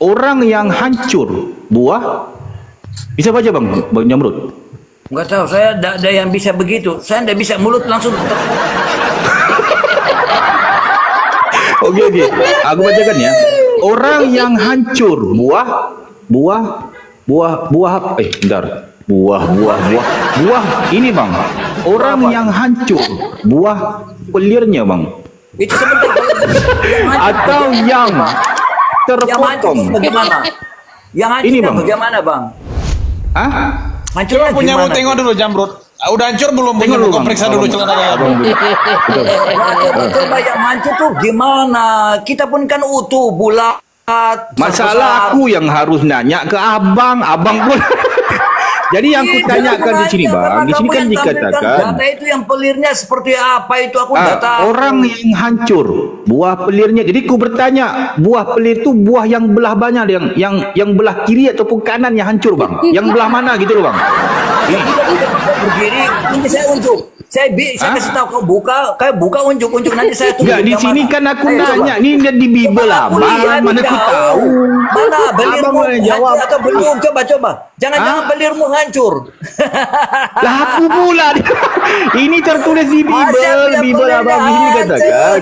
Orang yang hancur buah. Bisa baca Bang Jamrud? Enggak tahu, saya tidak ada yang bisa begitu. Saya tidak bisa mulut langsung. Oke. Aku bacakan ya. Orang yang hancur buah. Bentar. Buah. Ini Bang. Orang yang hancur buah pelirnya Bang. Itu sebentar. Atau yang terpotong. Bagaimana? Yang hancur Ini Bang. Bagaimana Bang? Hah? Hancurnya Coba punya mau gimana? tengok dulu Jamrud. Udah hancur belum? Punya Tengok dulu, mau Bang. periksa dulu celananya. Coba yang hancur tuh gimana? Kita pun kan utuh, bulat. Masalah aku yang harus nanya ke abang pun. Jadi yang kutanyakan di sini Bang, di sini kan dikatakan data itu yang pelirnya seperti apa itu aku nggak tahu. orang yang hancur buah pelirnya. Jadi ku bertanya, buah pelir itu buah yang belah banyak, yang belah kiri ataupun kanan yang hancur Bang? Yang belah mana gitu loh Bang? Ini. Berdiri, ini saya unjuk. Saya kasih tahu kau buka unjuk nanti saya tunggu. Enggak, di sini kan aku nanya, ini di Bible lah, mana ku tahu. Mana belirmu jawab hancur atau belum? Coba. Jangan belirmu hancur. Lah aku pula. Ini tertulis di Bible abang di sini katakan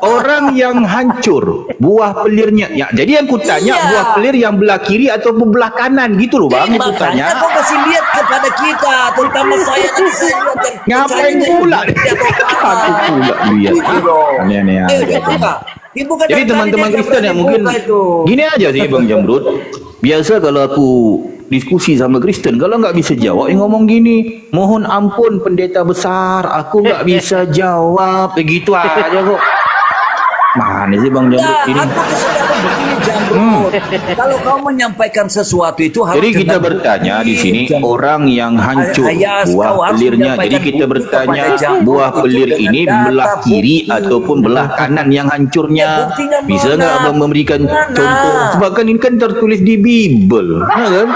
orang yang hancur buah pelirnya. Ya, jadi yang ku tanya buah pelir yang belah kiri atau belah kanan gitu loh Bang, itu tanya. Kau kasih lihat kepada kita, terutama saya nanti saya lihat. Ngapain pula? Aku pula lihat. Aneh-aneh aja. Jadi teman-teman Kristen yang mungkin gini aja sih Bang Jamrud. Biasa kalau aku diskusi sama Kristen, kalau nggak bisa jawab, ngomong gini, mohon ampun pendeta besar, aku nggak bisa jawab, begitu aja kok. Mana sih Bang Jamrud ini? Kalau kau menyampaikan sesuatu itu harus. Jadi kita bertanya di sini orang yang hancur buah pelirnya. Jadi kita bertanya buah pelir ini belah kiri ataupun belah kanan yang hancurnya. Bisa nggak Abang memberikan contoh? Sebab kan ini kan tertulis di Bible, kan?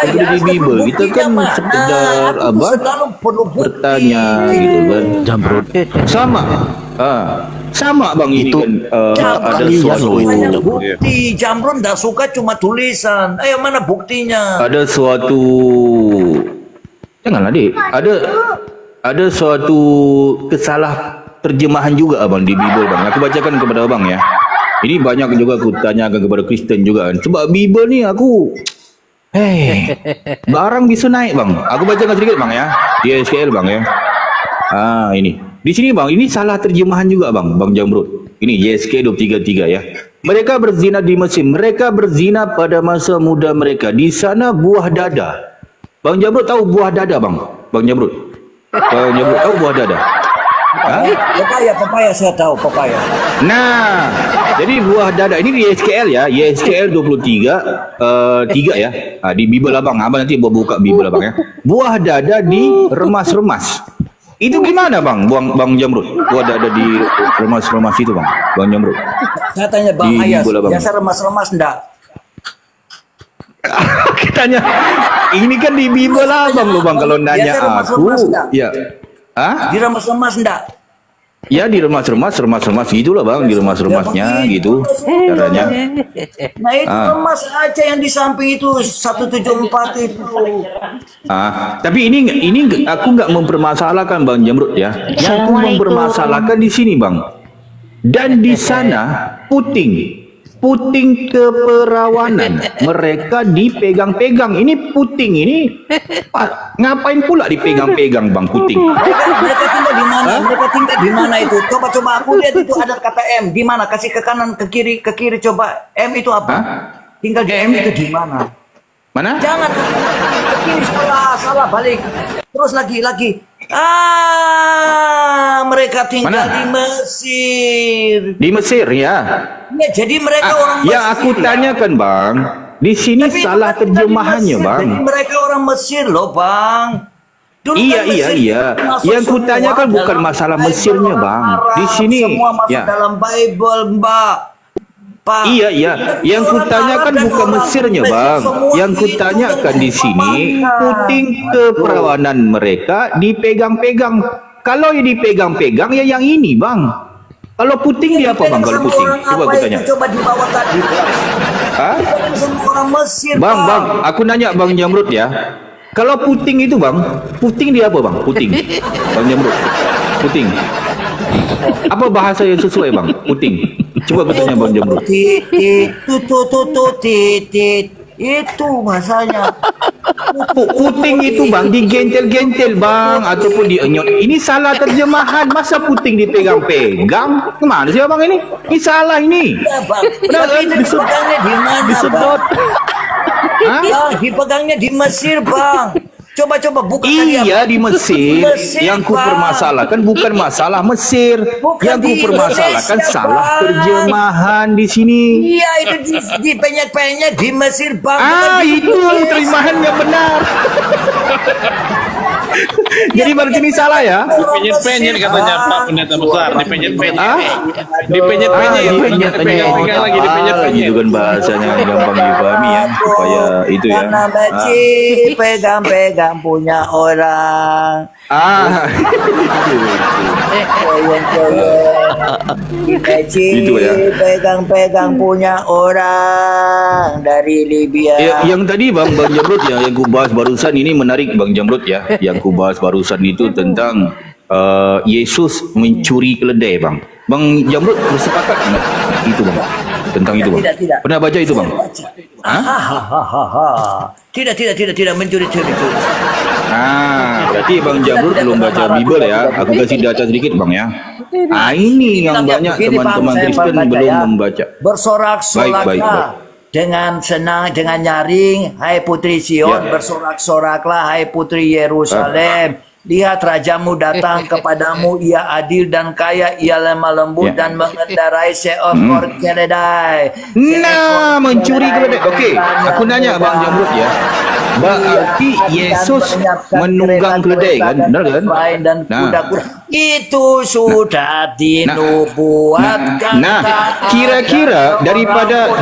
Tertulis di Bible. Kita kan sekedar bertanya gitu kan. Jamrud sama. Sama Bang ini kan ada suatu bukti. Jamrud tidak suka cuma tulisan. Ayo mana buktinya? Ada suatu janganlah dek. Ada suatu kesalah terjemahan juga Abang di Bible Bang. Aku bacakan kepada Abang ya. Ini banyak juga aku tanyakan kepada Kristen juga kan. Sebab Bible ni aku barang bisa naik Bang. Aku bacakan sedikit Bang ya. Di SKL Bang ya. Ini. Di sini Bang, ini salah terjemahan juga Bang Jamrud. Ini YSK 233 ya. Mereka berzina di Mesir. Mereka berzina pada masa muda mereka. Di sana buah dada. Bang Jamrud tahu buah dada Bang Jamrud? Bang Jamrud tahu buah dada? Papaya saya tahu papaya. Nah, jadi buah dada ini di YSKL ya. YSKL 23 3 ya. Di Bible Abang nanti buka Bible Abang ya. Buah dada di remas-remas. Itu gimana Bang Jamrud? Buah dada di remas-remas itu Bang Jamrud. Saya tanya Bang Ayas, biasa remas-remas enggak? Kitanya ini kan di Bible Abang loh Bang, kalau nanya aku. Ya. Di remas-remas enggak? Ya di remas-remas gitulah Bang, di remas-remasnya gitu caranya. Nah itu remas aja yang di samping itu 174 itu. Tapi ini aku nggak mempermasalahkan Bang Jamrud ya. Yang aku mempermasalahkan di sini Bang. Dan di sana puting keperawanan mereka dipegang-pegang. Ini puting ini ngapain pula dipegang-pegang Bang puting? Mereka tinggal di mana? Mereka tinggal di mana itu? Coba aku lihat itu ada kata M. Di mana? Kasih ke kanan, ke kiri coba. M itu apa? Tinggal di M itu di mana? Mana? Jangan ke kiri, salah balik. Terus lagi. Mereka tinggal di Mesir. Di Mesir ya. Ya, jadi mereka orang Mesir. Yang aku tanyakan Bang, di sini salah terjemahannya Bang. Jadi mereka orang Mesir loh Bang. Dulu Iya. Yang ku tanyakan bukan masalah Mesirnya Bang. Di sini semua masuk dalam Bible Mbak. Pak. Iya. Yang kutanyakan bukan Mesirnya Bang. Yang kutanyakan di sini puting keperawanan mereka dipegang-pegang. Kalau yang dipegang-pegang ya yang ini Bang. Kalau puting dia apa Bang? Kalau puting, coba aku tanya. Coba di bawah tadi. Semua orang Mesir, Bang, aku nanya Bang Jamrud ya. Kalau puting itu Bang, puting dia apa Bang? Puting. Bang Jamrud. Puting. Apa bahasa yang sesuai Bang? Puting. Coba bertanya Bang Jamrud. Itu bahasanya. Puting itu Bang digentel-gentel Bang ataupun dienyot. Ini salah terjemahan. Masa puting dipegang-pegang? Kemana sih Bang ini? Ini salah ini. Ya, Bang. Benar kan? Dipegangnya di mana, Disedot. Bang? Ya, dipegangnya di Mesir, Bang. Coba buka Iya di Mesir. Yang ku permasalahkan bukan masalah Mesir. Yang ku permasalahkan salah terjemahan di sini. Iya, itu dipenyek-penyek di Mesir, Bang. Itu terjemahan yang benar. Jadi baru sini salah ya? Dipenyet-penyet katanya Pak Pendeta Besar. Dipenyet-penyet. Dipenyet-penyet lagi. Dipenyet-penyet. Itu kan bahasanya gampang dipahami ya. Supaya itu ya. Karena pegang-pegang punya orang. Itu ya. Pegang-pegang punya orang dari Libya. Yang tadi Bang Jamrud ya, yang ku bahas barusan ini menarik Bang Jamrud ya. Yang ku bahas barusan itu tentang Yesus mencuri keledai Bang. Bang Jamrud bersepakat enggak itu Bang? Tentang itu Bang. Tidak. Pernah baca itu Bang? Tidak mencuri-curi. Berarti Bang Jamrud belum baca Bible ya. Aku kasih data sedikit Bang ya. Ini yang banyak teman-teman Kristen belum membaca. Bersorak-soraklah Baik. dengan senang, dengan nyaring, hai putri Sion, bersorak-soraklah hai putri Yerusalem. Lihat rajamu datang kepadamu, ia adil dan kaya, ia lemah lembut dan mengendarai seekor keledai. Nah, mencuri keledai. Okey, aku nanya Bang Jamrud ya. Berarti Yesus menunggang keledai kan? Benar kan? Dan kuda-kuda. Itu sudah dinubuatkan. Kira-kira daripada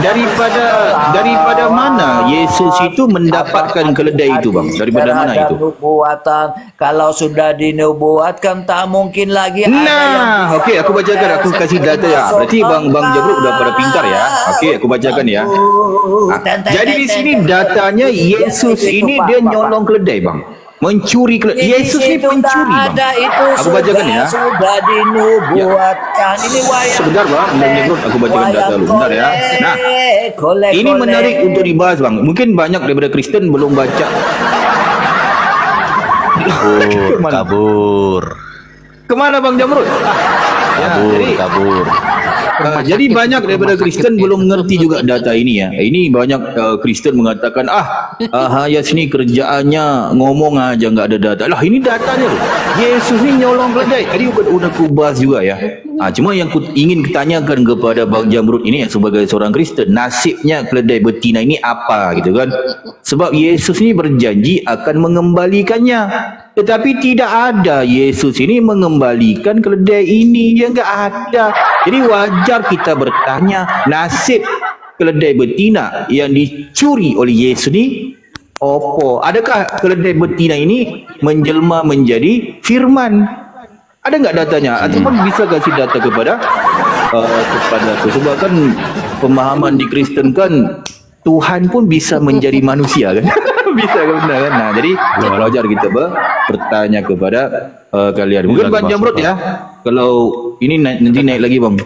mana Yesus itu mendapatkan keledai itu Bang? Daripada mana itu? Nubuatan. Kalau sudah dinubuatkan tak mungkin lagi ada okey, aku bacakan, aku kasih data ya. Berarti Bang Jamrud udah pada pintar ya. Okey, aku bacakan ya. Jadi di sini datanya Yesus ini dia nyolong keledai Bang. Mencuri keledai. Yesus ini pencuri Bang. Aku bacakan ya. Sudah dinubuatkan. Ini wayang. Sebentar Bang Jamrud, aku bacakan data dulu. Bentar ya. Nah, ini menarik untuk dibahas Bang. Mungkin banyak daripada Kristen belum baca. Kabur. Kemana Bang Jamrud? Kabur. Jadi banyak daripada Kristen belum mengerti juga data ini ya. Ini banyak Kristen mengatakan Hayas ni kerjaannya ngomong aja nggak ada data. Lah ini datanya loh. Yesus ni nyolong keledai. Tadi udah ku bahas juga ya. Cuma yang ku ingin tanyakan kepada Bang Jamrud ini sebagai seorang Kristen, nasibnya keledai betina ini apa gitu kan? Sebab Yesus ni berjanji akan mengembalikannya. Tetapi tidak ada Yesus ini mengembalikan keledai ini. Dia enggak ada. Jadi wajar kita bertanya, nasib keledai betina yang dicuri oleh Yesus ini apa? Adakah keledai betina ini menjelma menjadi firman? Ada enggak datanya? Ataupun bisa kasih data kepada aku? Sebab kan pemahaman di Kristen kan Tuhan pun bisa menjadi manusia kan? Bisa kan benar kan? Nah, jadi wajar kita bertanya kepada kalian. Mungkin Bang Jamrud ya. Kalau ini nanti naik lagi Bang.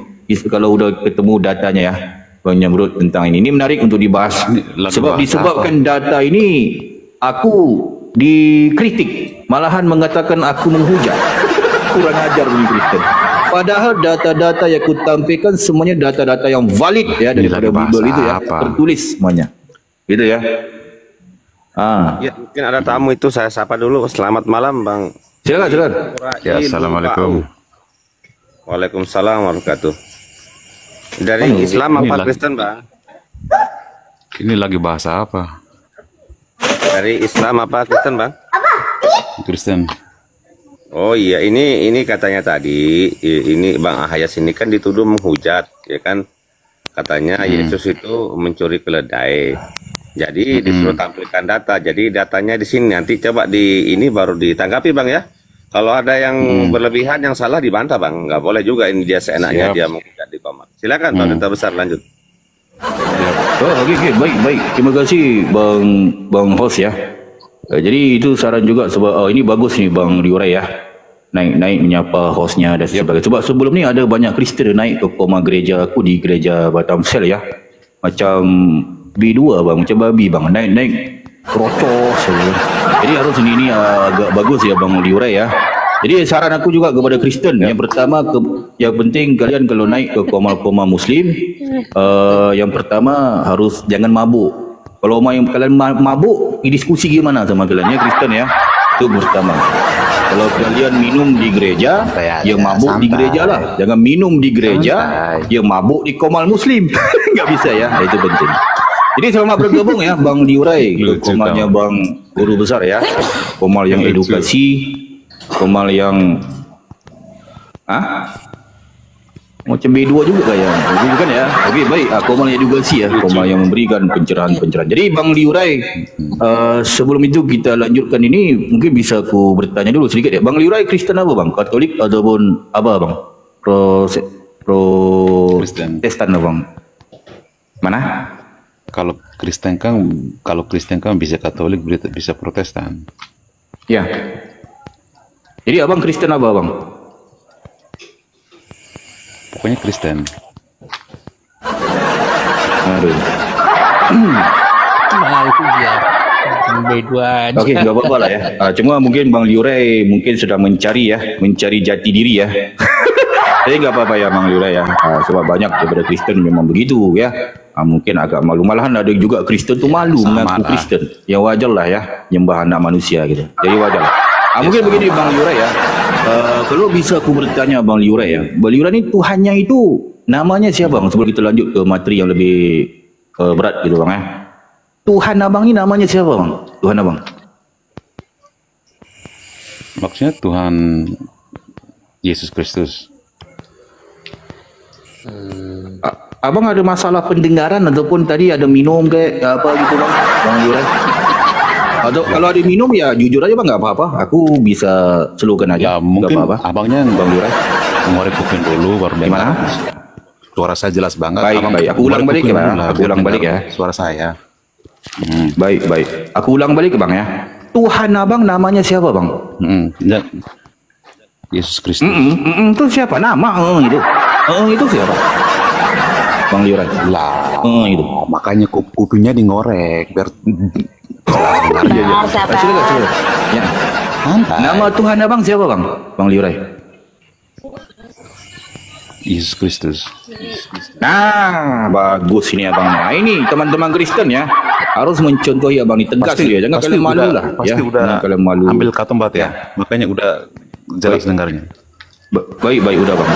Kalau udah ketemu datanya ya. Bang Jamrud tentang ini. Ini menarik untuk dibahas. Sebab disebabkan data ini aku dikritik. Malahan mengatakan aku menghujat. Kurang ajar bagi Kristen. Padahal data-data yang aku tampilkan semuanya data-data yang valid ya daripada Bible itu ya. Tertulis semuanya. Gitu ya. Ya, mungkin ada tamu itu saya sapa dulu. Selamat malam Bang. Silakan. Ya, assalamualaikum. Waalaikumsalam warahmatullahi wabarakatuh. Dari Islam apa Kristen Bang? Ini lagi bahasa apa? Dari Islam apa Kristen Bang? Kristen. Oh iya, ini katanya tadi ini Bang Hayas ini kan dituduh menghujat, ya kan? Katanya Yesus itu mencuri keledai. Jadi disuruh tampilkan data. Jadi datanya di sini, nanti coba ini baru ditanggapi Bang ya. Kalau ada yang berlebihan, yang salah dibantah Bang. Nggak boleh juga ini dia seenaknya dia menghujat di komat. Silakan Bang Duta Besar lanjut. Oh, okey, baik. Terima kasih Bang host ya. Jadi itu saran juga sebab ini bagus ni Bang diurai ya. Naik menyapa hostnya dan sebagainya. Sebab sebelum ni ada banyak Kristen naik ke koma gereja aku di gereja Batam Sel ya. Macam B2 bang, macam babi bang. Naik rocos. Jadi harus ini agak bagus ya Bang diurai ya. Jadi saran aku juga kepada Kristen, yang pertama yang penting kalian kalau naik ke koma Muslim, yang pertama harus jangan mabuk. Kalau kalian mabuk, diskusi gimana sama kalian ya Kristen ya. Itu pertama. Kalau kalian minum di gereja, ya mabuk di gereja lah. Jangan minum di gereja, ya mabuk di komal Muslim. Nggak bisa ya, itu penting. Jadi selamat bergabung ya Bang diurai ke komalnya Bang Guru Besar ya. Komal yang edukasi, komal yang macam B2 juga kayak bukan ya. Okey baik, komal edukasi ya, komal yang memberikan pencerahan. Jadi Bang diurai, sebelum itu kita lanjutkan ini, mungkin bisa aku bertanya dulu sedikit ya. Bang diurai Kristen apa Bang? Katolik ataupun apa Bang? Protestan Bang? Mana? Kalau Kristen kan bisa Katolik, bisa Protestan. Ya. Jadi abang Kristen apa bang? Pokoknya Kristen. Aduh. Mahal itu biar B2 aja. Okey, nggak apa-apa lah ya. Cuma mungkin Bang Liurai mungkin sedang mencari jati diri ya. Jadi nggak apa-apa ya Bang Liurai ya. Sebab banyak daripada Kristen memang begitu ya. Mungkin agak malu. Malahan ada juga Kristen tu malu mengaku Kristen. Ya wajar lah ya, nyembah anak manusia gitu. Jadi wajar lah. Mungkin begini Bang Liurai ya. Kalau bisa aku bertanya Bang Liurai ya. Bang Liurai ni Tuhannya itu namanya siapa Bang? Sebelum kita lanjut ke materi yang lebih berat gitu Bang ya. Tuhan abang ni namanya siapa Bang? Tuhan abang. Maksudnya Tuhan Yesus Kristus. Abang ada masalah pendengaran ataupun tadi ada minum ke apa gitu Bang Liurai? Atau kalau ada minum ya jujur aja Bang, nggak apa-apa. Aku bisa selukan aja. Ya mungkin apa-apa. abangnya Bang Liurai ngorek kuping dulu baru gimana? Suara saya jelas banget. Baik. Aku ulang balik ya Bang. Aku ulang balik ya. Suara saya. Baik. Aku ulang balik Bang ya. Tuhan abang namanya siapa Bang? Yesus Kristus. Itu siapa nama? Itu siapa? Bang Liurai. Lah. Itu. Makanya kupingnya dingorek biar Silakan. Ya. Nama Tuhan abang siapa Bang? Bang Liurai. Yesus Kristus. Nah, bagus ini abang. Nah, ini teman-teman Kristen ya. Harus mencontohi abang ini tegas dia. Jangan kalian malu lah. Pasti ya. udah kalian malu. ambil katembat ya. Makanya udah jelas dengarnya. Baik udah Bang.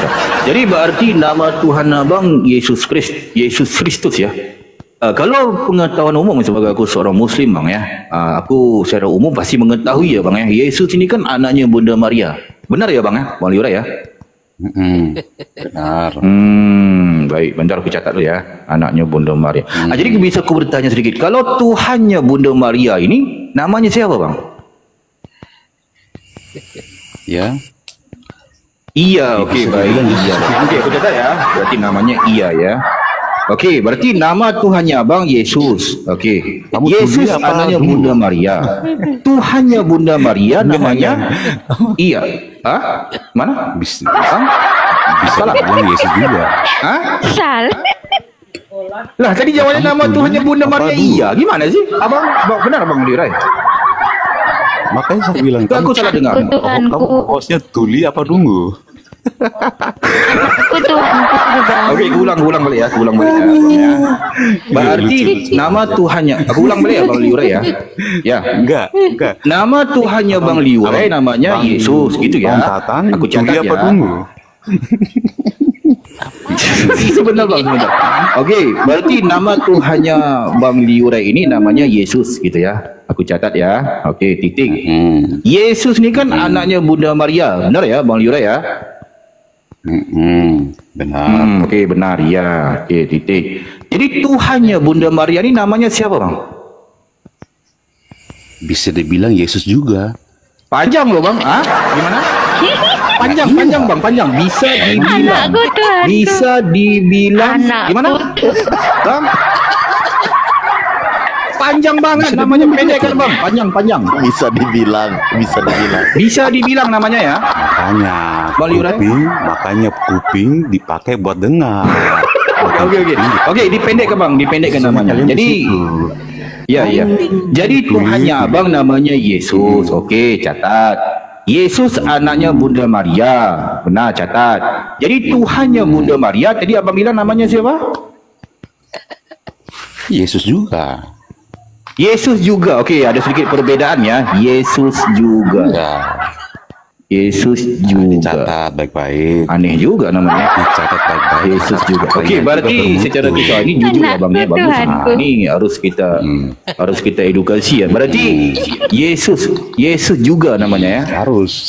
Jadi berarti nama Tuhan abang Yesus Kristus ya. Kalau pengetahuan umum sebagai aku seorang Muslim Bang ya, aku secara umum pasti mengetahui ya Bang ya, Yesus ini kan anaknya Bunda Maria. Benar ya Bang ya, Bang Liurai ya? Benar. Baik, bentar aku catat dulu ya, anaknya Bunda Maria. Jadi bisa aku bertanya sedikit, kalau Tuhannya Bunda Maria ini namanya siapa Bang? Ya. Iya, okey baik. Iya. Okey, aku catat ya. Berarti namanya Iya ya. Okey, berarti nama Tuhannya abang Yesus. Okey. Yesus anaknya Bunda Maria. Tuhannya Bunda Maria namanya Iya. Mana? Bisa Salah. bilang Yesus juga. Salah. Lah tadi jawabannya nama Tuhannya Bunda Maria Iya. Gimana sih? Abang benar Abang Liurai? Makanya saya bilang Aku salah dengar. kamu hostnya tuli apa dungu? Aku Tuhanku juga. Okey, aku ulang balik ya. Berarti nama Tuhannya. Aku ulang balik ya Bang Liurai ya. Ya. Enggak. Nama Tuhannya Bang Liurai namanya Yesus gitu ya. Aku catat tuli ya. apa dungu? Sebentar Bang, sebentar. Okey, berarti nama Tuhannya Bang Liurai ini namanya Yesus gitu ya. Aku catat ya. Okey, titik. Yesus ni kan anaknya Bunda Maria. Benar ya Bang Liurai ya? Benar. Okey, benar ya. Okey, titik. Jadi Tuhannya Bunda Maria ni namanya siapa Bang? Bisa dibilang Yesus juga. Panjang loh Bang. Gimana? Panjang bang, panjang. Bisa dibilang. Anakku Tuhan. Bisa dibilang. Anakku. Gimana? Bang? Panjang banget namanya, pendek kan bang? Panjang. Bisa dibilang. Bisa dibilang namanya ya. Makanya makanya kuping dipakai buat dengar. Oke, dipendek bang, dipendekkan namanya. Jadi ya. Jadi Tuhannya abang namanya Yesus. Oke, catat. Yesus anaknya Bunda Maria. Benar, catat. Jadi Tuhannya Bunda Maria, tadi abang bilang namanya siapa? Yesus juga. Yesus juga. Oke, ada sedikit perbedaan ya. Yesus juga. Ya. Yesus juga. Dicatat baik-baik. Aneh juga namanya. Dicatat baik-baik. Yesus juga. Oke, berarti secara kita ini jujur abangnya bagus. Ini harus kita edukasi ya. Berarti Yesus juga namanya ya. Harus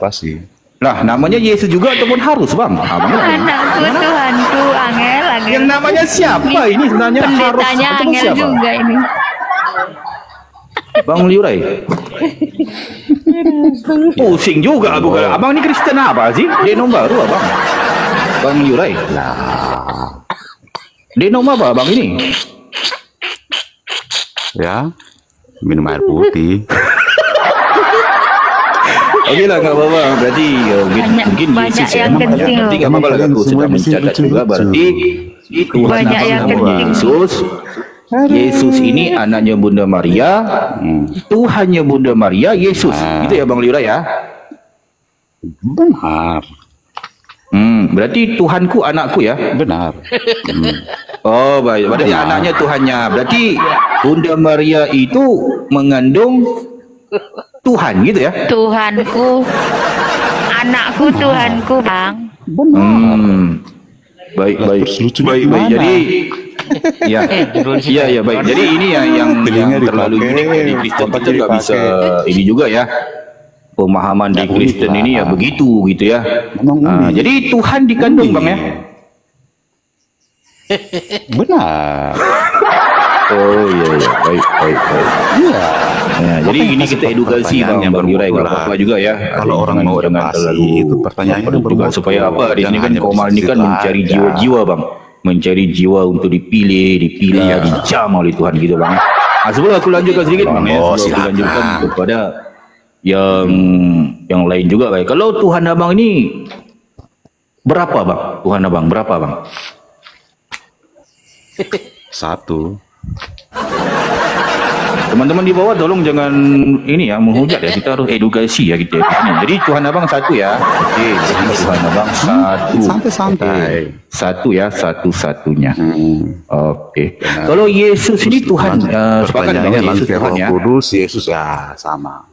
pasti. Lah, namanya Yesus juga ataupun harus bang? Anakku Tuhanku, Angel. Yang namanya siapa ini sebenarnya? Harus Pendetanya ataupun Angel siapa? juga ini. Bang Liurai. Pusing juga aku. Abang ini Kristen apa sih? Denom baru abang. Bang Liurai. Nah. Denom apa abang ini? Ya, minum air putih. Oke lah, nggak apa-apa. Berarti mungkin banyak Yesus yang kencing. Berarti nggak apa-apa lah. Aku sudah mencatat juga. Berarti Tuhan Banyak yang kencing. Yesus ini anaknya Bunda Maria, Tuhannya Bunda Maria, Yesus. Gitu ya Bang Liura ya? Benar. Berarti Tuhanku anakku ya? Benar. Oh baik, berarti anaknya Tuhannya. Berarti Bunda Maria itu mengandung Tuhan gitu ya? Tuhanku, anakku Tuhanku bang. Baik. Jadi ya baik. Jadi ini yang terlalu unik di Kristen, kita nggak bisa ini juga ya. Pemahaman di Kristen ini ya begitu gitu ya. Jadi Tuhan dikandung bang ya? Benar. Oh iya, baik. Iya. Ya, jadi ini kita edukasi bang Yurai, nggak apa-apa juga ya. Kalau orang mau terlalu itu pertanyaannya juga supaya apa? Di sini kan Komal ini kan mencari jiwa-jiwa bang, mencari jiwa untuk dipilih, dipilah, dicam oleh Tuhan gitu bang. Sebelum aku lanjutkan sedikit bang ya, sebelum aku lanjutkan kepada yang lain juga baik. Kalau Tuhan abang ini berapa bang? Tuhan abang berapa bang? Satu. Teman-teman di bawah tolong jangan ini ya menghujat ya, kita harus edukasi ya gitu ya. Jadi Tuhan abang satu ya. Oke, jadi Tuhan abang satu. Santai-santai. Satu ya, satu-satunya. Oke. Kalau Yesus ini Tuhan, sepakat dengan Yesus Tuhan ya. Kudus, Yesus ya sama.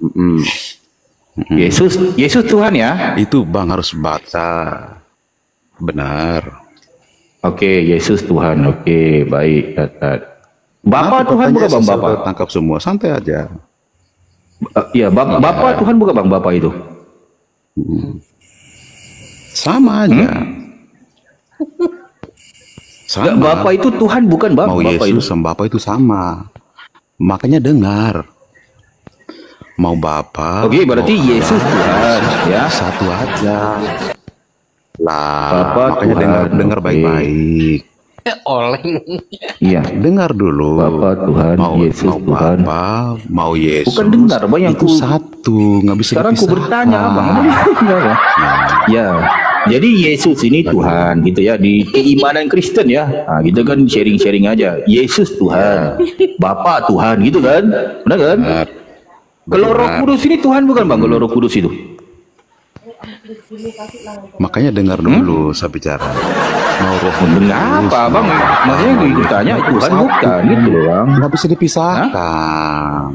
Yesus Tuhan ya. Itu bang harus baca. Benar. Oke, Yesus Tuhan. Oke, baik. Bapak Tuhan bukan bang Bapak. Tangkap semua, santai aja. Iya, Bapak Tuhan bukan bang Bapak itu. Sama aja. Sama. Bapak itu Tuhan bukan bang. Mau Bapak Yesus itu. sama Bapak itu sama. Makanya dengar. Mau Bapak. Oke, berarti Yesus Tuhan ya. Satu aja. Lah, Bapak makanya Tuhan. dengar baik-baik. Oleng. Iya. Dengar dulu. Bapak Tuhan, Yesus mau Tuhan. Bapak, mau Yesus. Bukan dengar, bang, yang itu satu, nggak bisa sekarang aku bertanya abang. Ya. Jadi Yesus ini Tuhan gitu ya, di keimanan Kristen ya. Nah, kita kan sharing-sharing aja. Yesus Tuhan, Bapak Tuhan gitu kan. Benar kan? Kalau Roh Kudus ini Tuhan bukan bang? Kalau Roh Kudus itu. Makanya dengar dulu saya bicara. Mau Roh Dengar apa bang? Maksudnya gitu tanya Tuhan bukan gitu loh bang. Nggak bisa dipisahkan.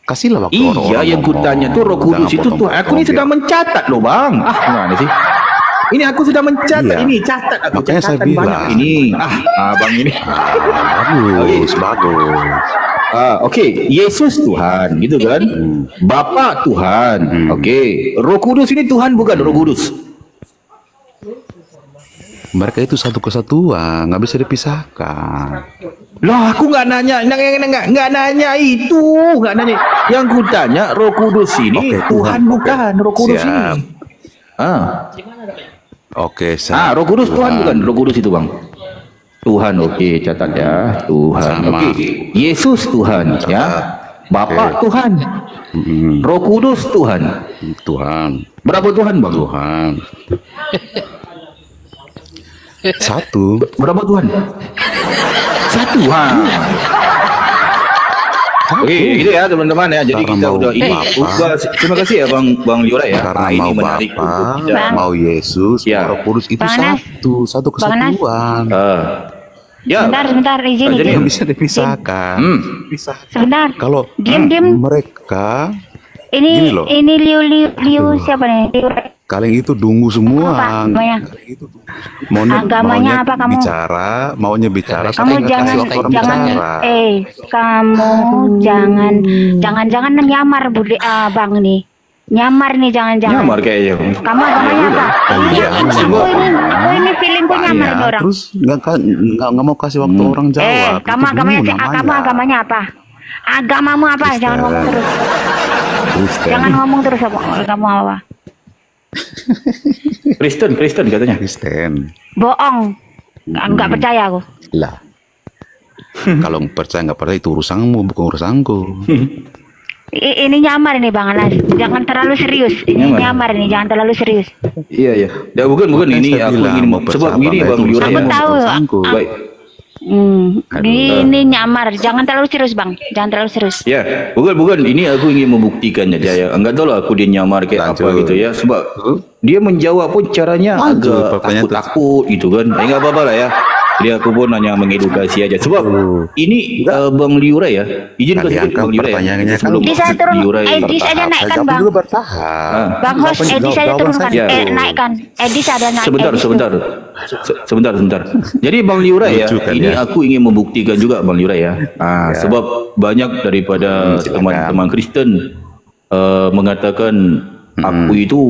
Kasihlah waktu orang-orang Iya, yang kutanya tuh Roh Kudus itu tuh. Aku ini sedang mencatat loh bang. Gimana sih? Ini aku sudah mencatat ini, catat aku. Makanya saya banyak bilang ini. Bang ini. Bagus. Oke, Yesus Tuhan, gitu kan? Bapa Tuhan, oke. Roh Kudus ini Tuhan bukan Roh Kudus. Mereka itu satu kesatuan, nggak bisa dipisahkan. Loh, aku nggak nanya itu, nggak nanya. Yang ku tanya Roh Kudus ini Tuhan bukan Roh Kudus ini. Oke, saya. Roh Kudus Tuhan bukan? Roh Kudus itu bang. Tuhan, oke, catat ya. Tuhan, Sama. oke. Yesus Tuhan, ya. Bapa Tuhan. Roh Kudus Tuhan. Tuhan. Berapa Tuhan bang? Tuhan. Satu. Berapa Tuhan? Satu. Oke, gitu ya teman-teman ya. Jadi Karena kita mau udah ini. Bapa. Terima kasih ya Bang Liura ya. Karena ini mau menarik Bapa, untuk kita. mau Yesus, Ya. Roh Kudus itu Bang Anas. satu Bang Anas. kesatuan. Ya. Sebentar, izin. Jadi, Yang bisa dipisahkan. Sebentar. Kalau Diam. mereka Ini Gini loh. Liu siapa nih? Liu. kalian itu dungu semua. Apa namanya? Agamanya apa kamu? Maunya bicara, Kamu tapi nggak kasih waktu orang bicara. Kamu jangan nyamar Bang nih. Nyamar nih jangan-jangan. Nyamar kayaknya. Kamu agamanya apa? Ini feelingku nyamar nih Iya, orang. terus nggak mau kasih waktu orang jawab. Kamu Itu dungu agamanya apa? Agamamu apa? Kristen. Jangan ngomong terus. Kristen. Jangan ngomong terus apa? Kamu apa? Kristen katanya. Kristen. Bohong. Nggak percaya aku. Lah. Kalau percaya nggak percaya itu urusanmu, bukan urusanku. Ini nyamar nih Bang Anas. Jangan terlalu serius. Ini nyamar nih, jangan terlalu serius. Iya. Ya bukan Makanya ini saya aku bilang, ingin mau sebab bersahabat, gini itu Bang Liura. Aku tahu. Baik. Ini nyamar. Jangan terlalu serius Bang. Jangan terlalu serius. Ya, bukan. Ini aku ingin membuktikannya ya. Enggak tahu lah aku dia nyamar kayak apa gitu ya. Sebab dia menjawab pun caranya agak takut gitu kan. Enggak apa-apa lah ya. Jadi aku pun hanya mengedukasi aja. Sebab ini Bang Liura ya. Izin kasih Bang Liura ya. Pertanyaannya kan Sebelum Bisa turun Liura ya. edis aja naikkan Saya Bang. dulu bertahap. Bang host edis aja turunkan. Ya. Naikkan. Edis ada naik. Sebentar. Jadi Bang Liura ya, Lucu kan, ini ya? aku ingin membuktikan juga Bang Liura ya. Sebab banyak daripada teman-teman Kristen mengatakan aku itu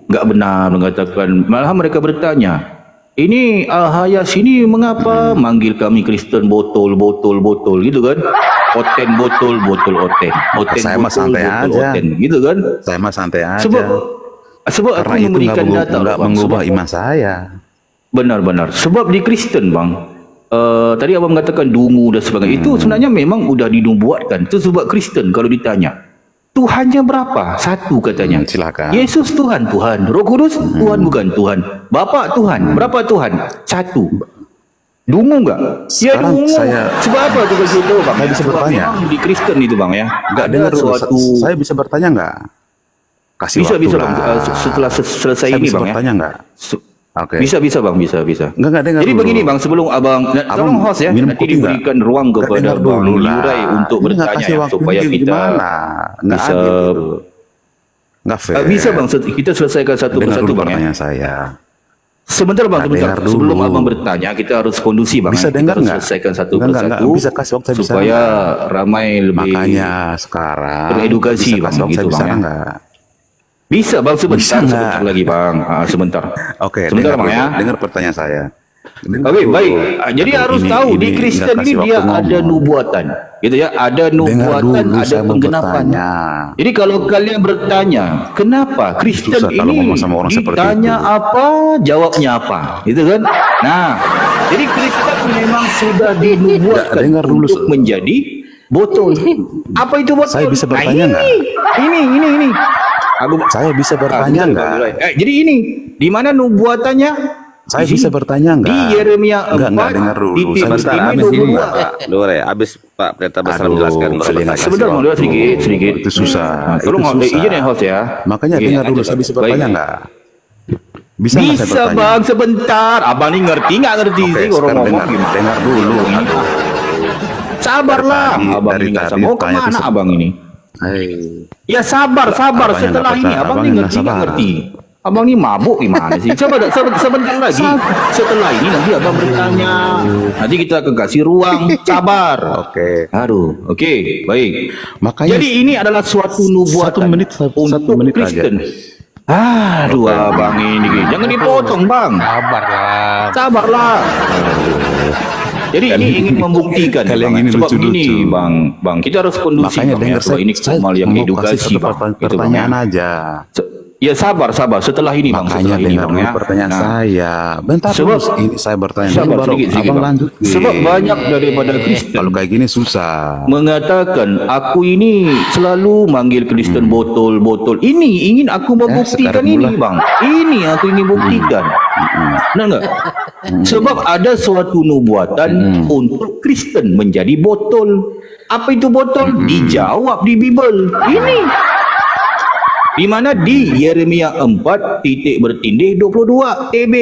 nggak benar, mengatakan malah mereka bertanya, ini Al-Hayas ini mengapa manggil kami Kristen botol gitu kan? Oten botol oten. Oten Saya mah santai aja. Oten gitu kan? Saya mah santai aja. Sebab Karena aku itu memberikan data nggak Bang. mengubah Sebab- iman saya. Benar. Sebab di Kristen Bang, tadi abang mengatakan dungu dan sebagainya. Itu sebenarnya memang udah dinubuatkan. Itu sebab Kristen kalau ditanya, Tuhannya berapa? Satu katanya. Silakan. Yesus Tuhan. Roh Kudus Tuhan bukan Tuhan. Bapa Tuhan. Berapa Tuhan? Satu. Dungu enggak? Ya Sekarang dungu. saya- Sebab apa tuh begitu Bang? Saya bisa Sebab bertanya. memang di Kristen itu Bang ya. Nggak Ada dengar dulu. suatu Saya bisa bertanya nggak? Kasih bisa waktu Bang. lah. Setelah selesai Saya ini bisa Bang ya. bertanya nggak? Oke. Bisa Bang, bisa. Nggak dengar Jadi dulu. begini Bang, sebelum abang tolong host ya, minum nanti kopi nggak? diberikan ruang Nggak kepada dengar Bang dulu lah. Liurai untuk Ini nggak bertanya kasih ya, waktu supaya ini kita gimana? Nggak bisa adil itu. Nggak fair. bisa Bang, kita selesaikan satu Dengar persatu dulu Bang ya. pertanyaan saya. Sebentar Bang, Nggak dengar dulu. sebelum abang bertanya, kita harus kondusi Bang. Bisa ya. dengar kita harus nggak? selesaikan satu Nggak, persatu. bisa kasih waktu, bisa supaya ramai lebih Makanya sekarang teredukasi, bisa Bang, kasih waktu, gitu, bisa Bang, ya. nggak? Bisa Bang, Bisa sebentar nggak? lagi Bang. Sebentar. Oke, Sebentar dengar Bang ya. dulu. Dengar pertanyaan saya. Dengar Oke, dulu. baik. Jadi Aduh, harus tahu di Kristen nggak ini kasih dia waktu ada ngomong. nubuatan. Gitu ya, ada Dengar nubuatan, dulu, ada saya mau penggenapan. bertanya. Jadi kalau kalian bertanya, kenapa Kristen Susah kalau ini ngomong sama orang seperti ditanya itu. apa, jawabnya apa, gitu kan? Nah, jadi Kristen memang sudah dinubuatkan Nggak, dengar dulu. untuk menjadi botol. Apa itu botol? Saya bisa bertanya nggak? Ini. Saya bisa bertanya Bang nggak? Liurai. Jadi ini, di mana nubuatannya? Saya Di bisa sini. bertanya nggak? Di Yeremia 4 Nggak, dengar dulu. titik Saya Sebentar, ini habis ini 22. Pak Liurai, habis Pak Pendeta Besar Aduh, menjelaskan baru saya nggak bertanya. kasih Sebentar Bang, waktu. sedikit. Itu susah. Nah, tolong Itu susah. izin ya host ya. Makanya Oke, dengar dulu, lanjut, saya bisa Bang. bertanya Baik. nggak? Bisa nggak saya Bisa bertanya? Bang, sebentar. Abang ini ngerti nggak ngerti Oke, sih orang sekarang ngomong gimana? dengar dulu. Aduh. Sabarlah. Dari Abang tadi ini nggak tanya mau tuh kemana se- abang ini? Hei. Ya sabar. Abang yang Setelah nggak ini percaya, abang abang ini yang ngerti nggak nggak sabar. ngerti? Abang ini mabuk gimana sih? Sebentar lagi. Setelah ini nanti abang bertanya. Nanti kita akan kasih ruang. Sabar. Oke. Aduh, oke, baik. Makanya Jadi ini adalah suatu nubuatan 1 menit, untuk 1 menit Kristen. aja. Aduh, abang ini, jangan dipotong bang. Sabarlah. Jadi ini ingin membuktikan, Kalian Bang. ini Sebab lucu-lucu. ini, bang, kita harus kondusi, Makanya bang. dengar Sebab ini saya mal yang mau edukasi, kasih satu bang. Gitu, Bang, pertanyaan ya. aja. Ya sabar. Setelah ini bang. Makanya Setelah ini dengar bang dulu ya. pertanyaan saya. Bentar Sebab- dulu, ini saya bertanya Sabar, dulu baru sedikit, abang Bang. lanjut. Sebab banyak daripada Kristen Kalau kayak gini susah. mengatakan aku ini selalu manggil Kristen botol. Ini ingin aku membuktikan sekarang ini mula. bang. Ini aku ingin buktikan. Benar enggak? Sebab ada suatu nubuatan untuk Kristen menjadi botol. Apa itu botol? Dijawab di Bible. Ini di mana di Yeremia 4 titik bertindih 22 TB.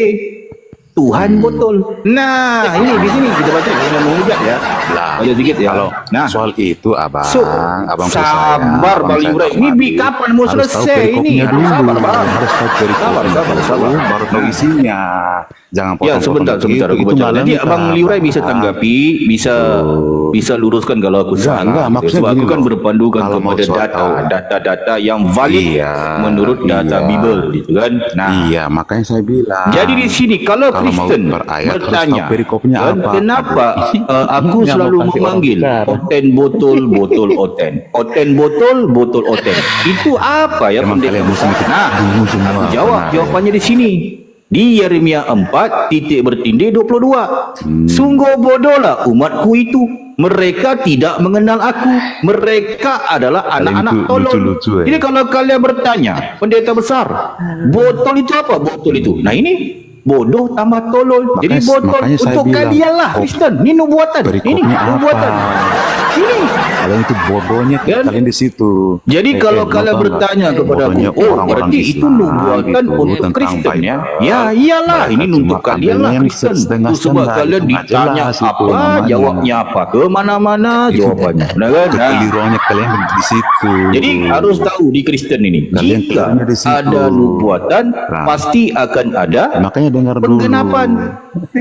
Tuhan botol. Nah, ini di sini kita baca dengan menghujat ya. Lah, Baca sedikit ya. Kalau Nah, soal itu abang, So, abang sabar Bang Liurai. Ini kapan mau selesai ini? Sabar Bang. Harus tahu perikopnya Sabar. baru tahu isinya. Jangan Ya sebentar aku baca. Nanti lengkap. Abang Liurai bisa tanggapi, bisa luruskan kalau aku salah. Enggak, maksudnya Sebab gini aku kan loh. berpandukan Kalau mau kepada soal tahu. data yang valid Iya, menurut data iya. Bible gitu kan. Nah, Iya, makanya saya bilang. jadi di sini kalau Kalau mau Kristen berayat, harus bertanya, tahu perikopnya kan, apa. kenapa aku Nggak selalu mau kasih orang memanggil besar. oten botol oten. Itu apa ya Emang pendeta kalian besar? musuh- Nah, musuh semua, aku jawab benar. jawabannya di sini. Di Yeremia 4 titik bertindih 22. Sungguh bodohlah umatku itu. Mereka tidak mengenal aku. Mereka adalah Kalian anak-anak itu tolol. lucu-lucu, ya. Jadi kalau kalian bertanya, pendeta besar, botol itu apa? Botol itu. Nah ini bodoh tambah tolol. Jadi botol makanya saya untuk bilang, kalian lah Kristen. Ini nubuatan. Ini Perikopnya nubuatan. apa? Ini. Kalian itu bodohnya Kan? kalian di situ. Jadi kalau kalian kenapa bertanya enggak? kepada aku, Bodohnya oh orang-orang berarti itu Islam nubuatan gitu, untuk tentang Kristen ya? Bible. Ya iyalah, Mereka ini untuk cuma kalian lah ambil yang Kristen. setengah Itu sebab setengah, kalian itu nggak ditanya jelas itu apa, namanya. jawabnya apa, kemana-mana jawabannya. Nah, kan? Nah, Kekeliruannya kalian di situ. jadi harus tahu di Kristen ini, Kalian jika keliruannya di situ. ada nubuatan, Nah. pasti akan ada Makanya dengar dulu. penggenapan.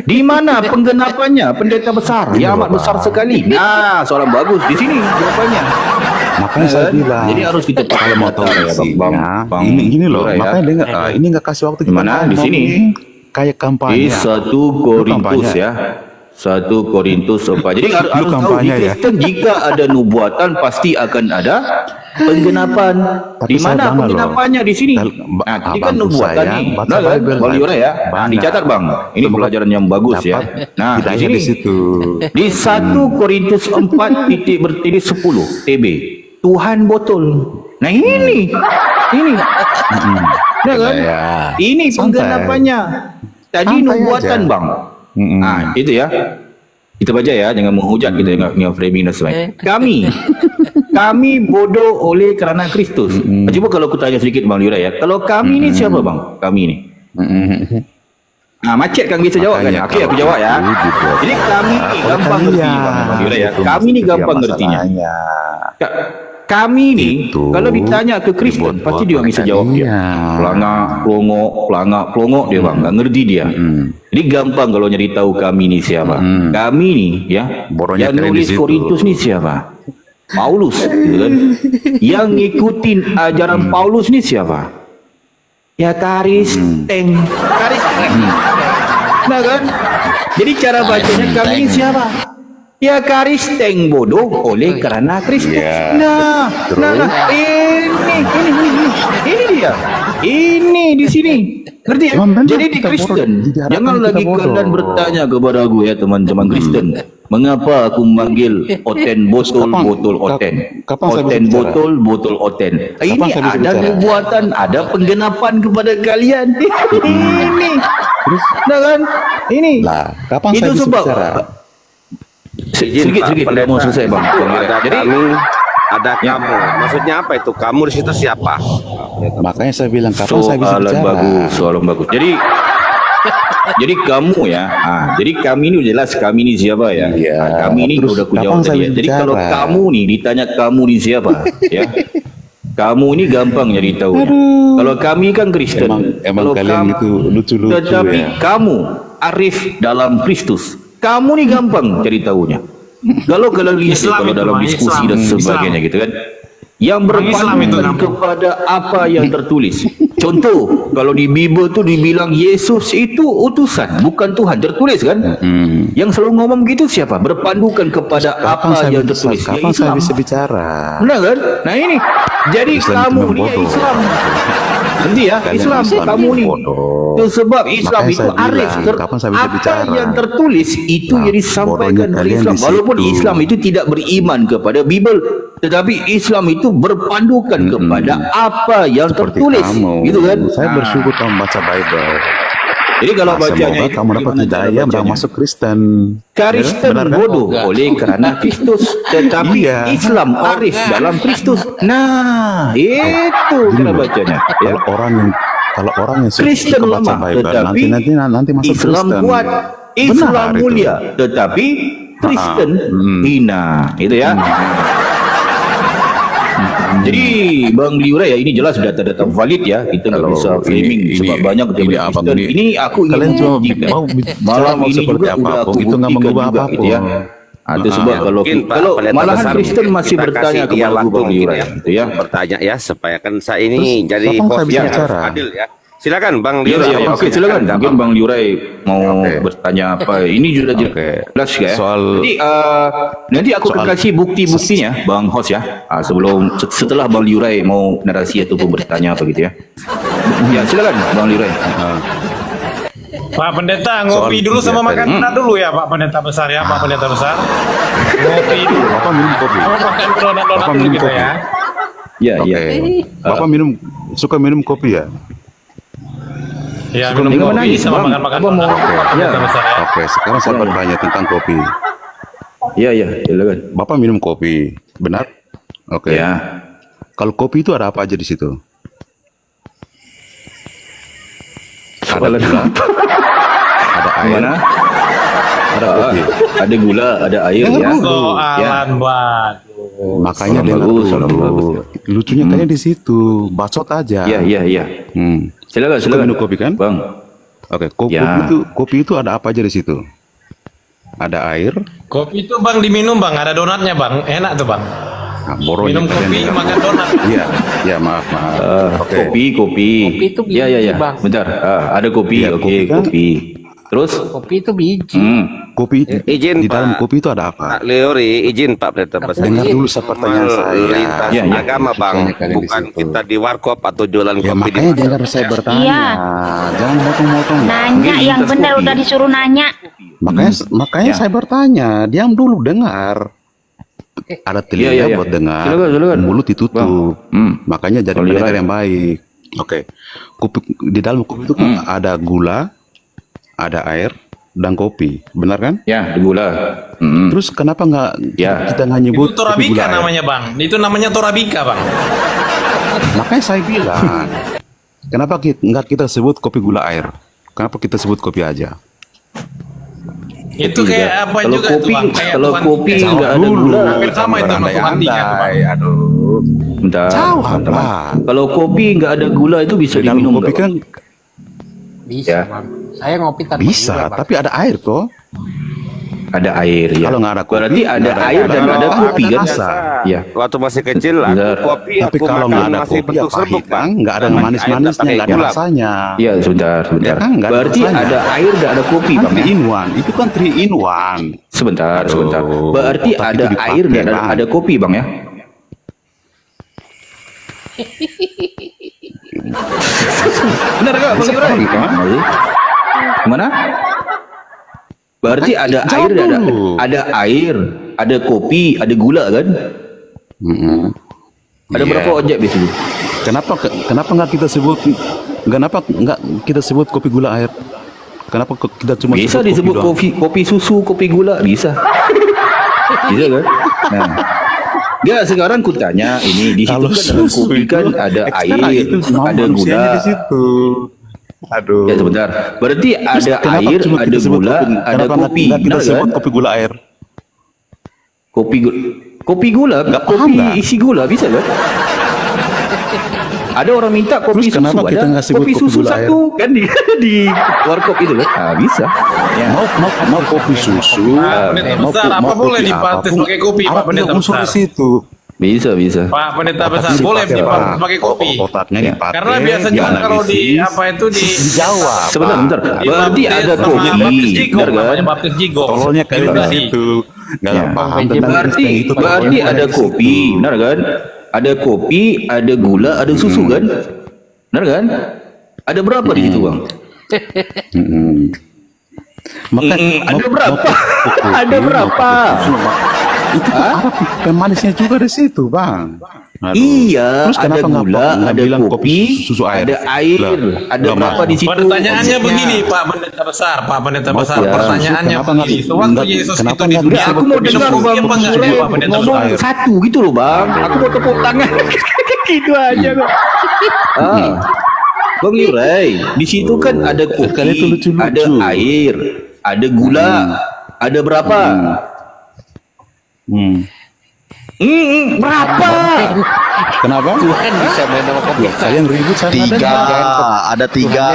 Di mana penggenapannya, pendeta besar? Ini Ya loh, amat besar Bang. sekali. Nah, soalan bagus di sini jawabannya. Makanya saya bilang. Jadi harus kita kalau mau tahu ya, isinya, Bang ini gini loh. Liurai, ya. Makanya dengar. Ini nggak kasih waktu kita Gimana? Di ngomong sini? nih. Kayak kampanye. Di 1 Korintus ya. 1 Korintus 4. Jadi harus tahu di kampanye ya? Kristen jika ada nubuatan pasti akan ada penggenapan. Tapi Di saya mana bangga penggenapannya di sini? Kalau- Nah, ini kan abangku nubuatan saya nih. baca Nah, kan? Bible, Bang Liurai ya. Nah, bangga. dicatat Bang. Ini Semoga pelajaran yang bagus ya. dapat Nah, di hidayah sini di situ. di 1 Korintus 4 titik bertindih 10 TB. Tuhan botol. Nah ini. Nah kan? Ya. Ini Santai. penggenapannya. Tadi Santai nubuatan aja. Bang. Nah, itu ya. Kita baca ya, jangan menghujat kita dengan framing dan sebagainya. Kami bodoh oleh kerana Kristus. Coba kalau aku tanya sedikit Bang Liurai ya. Kalau kami ni siapa Bang? Kami ni. Nah, macet kan bisa jawab kan? Makanya Okey, aku kalau jawab ya. itu dibuat. Jadi kami ni gampang ngerti Bang Liurai ya. Itu Kami ni dia gampang ngertinya. masalahnya. Kami ni Itu kalau ditanya ke Kristen dibuat-buat pasti dia bisa oleh jawab dia. kalian. Pelangak dia Bang, enggak ngerti dia. Jadi gampang kalau nyari tahu kami ni siapa. Kami ni ya, Boronnya yang kalian di nulis situ. Korintus ni siapa? Paulus gitu kan. Yang ngikutin ajaran Paulus ni siapa? Ya Karisteng. Karisteng. Nah kan? Jadi cara bacanya kami ni siapa? Ya Karisteng bodoh oleh kerana Kristus. Ya. Nah, ini dia. Ini di sini. Ngerti ya? Emang benar Jadi di kita Kristen, bodoh. Di hadapan jangan kita lagi bodoh. kalian bertanya kepada aku ya teman-teman Kristen. Mengapa aku memanggil oten botol oten? Kapan saya bisa Oten bicara? botol oten. Ini saya bisa ada bicara? nubuatan, ada penggenapan kepada kalian. Ini. Terus? Nah kan? Ini. Lah, kapan Itu saya bisa sebab bicara? sedikit udah mau selesai Bang. Ada Jadi kami, ada kamu. Maksudnya apa itu? Kamu di situ siapa? Makanya saya bilang kapan saya bisa soalan bicara? bagus, soalan bagus. Jadi kamu ya, jadi kami ini udah jelas kami ini siapa ya? Iya. Kami ini Terus udah aku kapan jawab saya tadi ya. Jadi bicara? kalau kamu nih ditanya kamu ini siapa, ya? Kamu ini gampang nyari tahu. Kalau kami kan Kristen. Emang Kalau kalian kamu- itu lucu-lucu Tetapi ya. kamu arif dalam Kristus. Kamu nih gampang cari tahunya. Kalau kalian lihat Islam kalau itu, dalam Bang, diskusi Islam. dan sebagainya gitu kan. Yang berpandu kepada apa yang tertulis. Contoh, kalau di Bible tu dibilang Yesus itu utusan, bukan Tuhan. Tertulis kan? Yang selalu ngomong begitu siapa? Berpandukan kepada Kapan apa saya yang bisa, tertulis. Ya kapan saya Islam. bisa bicara? Benar kan? Nah ini. Jadi Islam itu kamu memang ni ya bodoh. Islam. Nanti ya, Islam kamu nih. Sebab Islam Makanya itu saya arif. bilang, kapan saya bisa Apa bicara? yang tertulis itu yang disampaikan bodohnya oleh kalian Islam. di Walaupun situ. Islam itu tidak beriman kepada Bible, tetapi Islam itu berpandukan kepada apa yang Seperti tertulis, kamu, gitu kan? saya bersyukur kamu baca Bible. Jadi kalau bacanya Semoga itu kamu dapat gimana cara hidayah dan bacanya? masuk Kristen. Kristen Benar kan? bodoh oleh karena Kristus, tetapi Iya. Islam arif dalam Kristus. Nah, itu cara bacanya. Ya. Kalau orang yang Kristen suka baca lemah, Bible, tetapi nanti masuk Islam Kristen. kuat, Islam Benar itu. mulia, tetapi Kristen hina, itu ya. Jadi Bang Liurai ya, ini jelas data-data valid ya, kita nggak Kalau bisa framing sebab banyak ini daripada abang Kristen. Ini aku ingin kalian cuma membuktikan. mau Malam ini seperti juga udah apapun, aku itu nggak buktikan mengubah juga apapun. gitu ya. Itu sebab kalau Mungkin, Pak, pendeta malahan besar, Kristen masih kita bertanya kasih dia kepada waktu Bang mungkin Liurai gitu ya. bertanya ya supaya kan saya ini Terus, jadi kapan saya host bisa yang harus bicara? adil ya. Silakan Bang Iya, Liurai. iya, oke, silakan. Mungkin Bang Liurai mau Oke. bertanya apa. Ini sudah jelas ya. Jadi nanti aku akan kasih bukti-buktinya Bang host ya. Setelah Bang Liurai mau narasi ataupun bertanya apa gitu ya. Ya, silakan Bang Liurai. Pak Pendeta ngopi dulu sama makan dulu ya Pak Pendeta besar ya Pak Pendeta besar. Ngopi dulu. Bapak minum kopi. Sama makan donat-donat Bapak dulu minum kita kopi. ya. Ya, Oke. ya. Bapak suka minum kopi ya? Ya Sebelum minum minum kopi nangis, sama Bang. makan-makan Apa mau- donat Pak Pendeta Ya. besar ya. Oke, sekarang saya bertanya tentang kopi. Ya, ya, silakan. Bapak minum kopi, benar? Oke. Ya. Kalau kopi itu ada apa aja di situ? Ada Soalan gula, apa? ada air, Mana? ada kopi. Ada gula, ada air ya. Soalan batu. Makanya Salam dengar bagus, dulu. salam bagus. Lucunya kayaknya di situ, bacot aja. Ya, ya, ya. Silakan, Suka silakan. minum kopi kan? Bang. Oke, Ya. kopi itu ada apa aja di situ? Ada air. Kopi itu Bang diminum Bang, ada donatnya Bang. Enak tuh Bang. Nah, boronya Minum kalian kopi, dengar. makan donat. Iya, ya maaf. Oke. Kopi. Kopi itu biji, Ya, ya, ya. Bang. Bentar. Ada kopi. Iya, Oke, kopi kan? kopi. Terus? Kopi itu biji. Kopi Izin, di dalam Pak. kopi itu ada apa? Pak Liori, izin Pak Pendeta besar. Dengar dulu pertanyaan saya. Lintas Ya, ya. agama Bang, Sukanya kalian di bukan situ. kita di warkop atau jualan Ya kopi di makanya pasar. dengar saya bertanya. Iya. Jangan motong-motong. Nanya Mungkin yang lintas benar kopi. udah disuruh nanya. Makanya Ya. saya bertanya. Diam dulu, dengar. Ada telinga Iya, iya, iya. buat dengar. Silakan. Mulut ditutup. Makanya jadi Kalau pendengar lihat. yang baik. Oke. Di dalam kopi itu kan ada gula, ada air, dan kopi. Benar kan? Ya, ada gula. Terus kenapa nggak Ya. kita nggak nyebut Itu kopi gula Torabika air? namanya Bang. Itu namanya Torabika Bang. Makanya saya bilang, kenapa nggak kita sebut kopi gula air? Kenapa kita sebut kopi aja? Itu kayak apa Kalau juga tuh kopi, Bang. Kayak kalau Tuhan kopi tiga. nggak ada gula. Hampir sama itu sama Tuhan tiga tuh Bang. Aduh. Bentar, Jawab teman-teman. lah. Kalau kopi nggak ada gula itu bisa Di dalam diminum kopi nggak, kan Bang? Bisa, Ya. Bang. Saya ngopi tanpa bisa, gula, Bang. tapi ada air toh. Ada air ya. Kalau nggak ada kopi, berarti ada nggak ada air dan gula. ada kopi Ada kan? rasa. Iya. Waktu masih kecil aku Benar. kopi Tapi aku kalau makan nggak ada masih kopi ya bentuk pahit serbuk kan, nggak ada manis-manisnya, nggak ada rasanya. Iya, sebentar. Ya kan, nggak ada Berarti rasanya. ada air dan ada kopi, Kan Bang. Ya? 3 in 1, itu kan 3 in 1. Sebentar. Aduh, Berarti otak ada itu dipakai, air dan Bang. ada kopi, Bang ya? Benar nggak, Bang Yurai? Gimana? Berarti ada Jawab air dan dulu. ada air, ada kopi, ada gula kan? Ada Iya. berapa objek di situ? Kenapa nggak kita sebut kopi gula air? Kenapa kita cuma Bisa sebut disebut doang? kopi susu, kopi gula, bisa. Bisa kan? Nah. Ya sekarang ku tanya ini di situ Kalau kan dalam susu kopi itu kan ada ekstrak, air, itu cuma ada manusianya gula. di situ. Aduh. Ya sebentar. Berarti Terus ada kenapa air, cuma ada kita sebut gula, kopi? ada Kenapa kopi. nggak kita Benar sebut kan? kopi gula air? Kopi gula, Nggak paham kopi nggak? isi gula bisa kan? Ada orang minta kopi Terus kenapa susu, kita ada nggak sebut kopi kopi susu gula air? satu kan di warkop itu kan? Ah bisa. Ya. Mau kopi susu, Pak Pendeta besar, apa boleh kopi dipatis apapun, pakai kopi, Pak ada Pendeta unsur besar? di situ. Bisa. Pak Pendeta besar Otaknya boleh dipakai, dipakai Pak. pakai kopi. Otaknya Ya. dipakai. Karena biasa juga kalau di dianalisis, apa itu di dijawab. Sebentar. di Berarti baptis ada sama kopi, baptis jigong, benar kan? namanya baptis jigong. Tololnya kalian di Tadi. situ. Nggak Ya. paham tentang Berarti Kristen itu. berarti tololnya ada di situ. kopi, benar kan? Ada kopi, ada gula, ada susu kan? Benar kan? Ada berapa di situ, Bang? Ada berapa? Ada berapa? Itu apa pemanisnya juga di situ, Bang? Aduh. Iya, terus ada gula, ada kopi, susu air. ada air, ada berapa di situ? Pertanyaannya begini, Pak Pendeta Besar, pertanyaannya begini. Sewaktu Yesus itu di dunia, aku mau dengar Bang ngomong satu gitu loh, Bang. Aku mau tepuk tangan. Gitu aja kok. Bang Yurai, di situ kan ada kopi, ada air, ada gula, ada berapa? Berapa? Kenapa? Tuhan bisa main sama kopi. Kalian ribut saya ada tiga.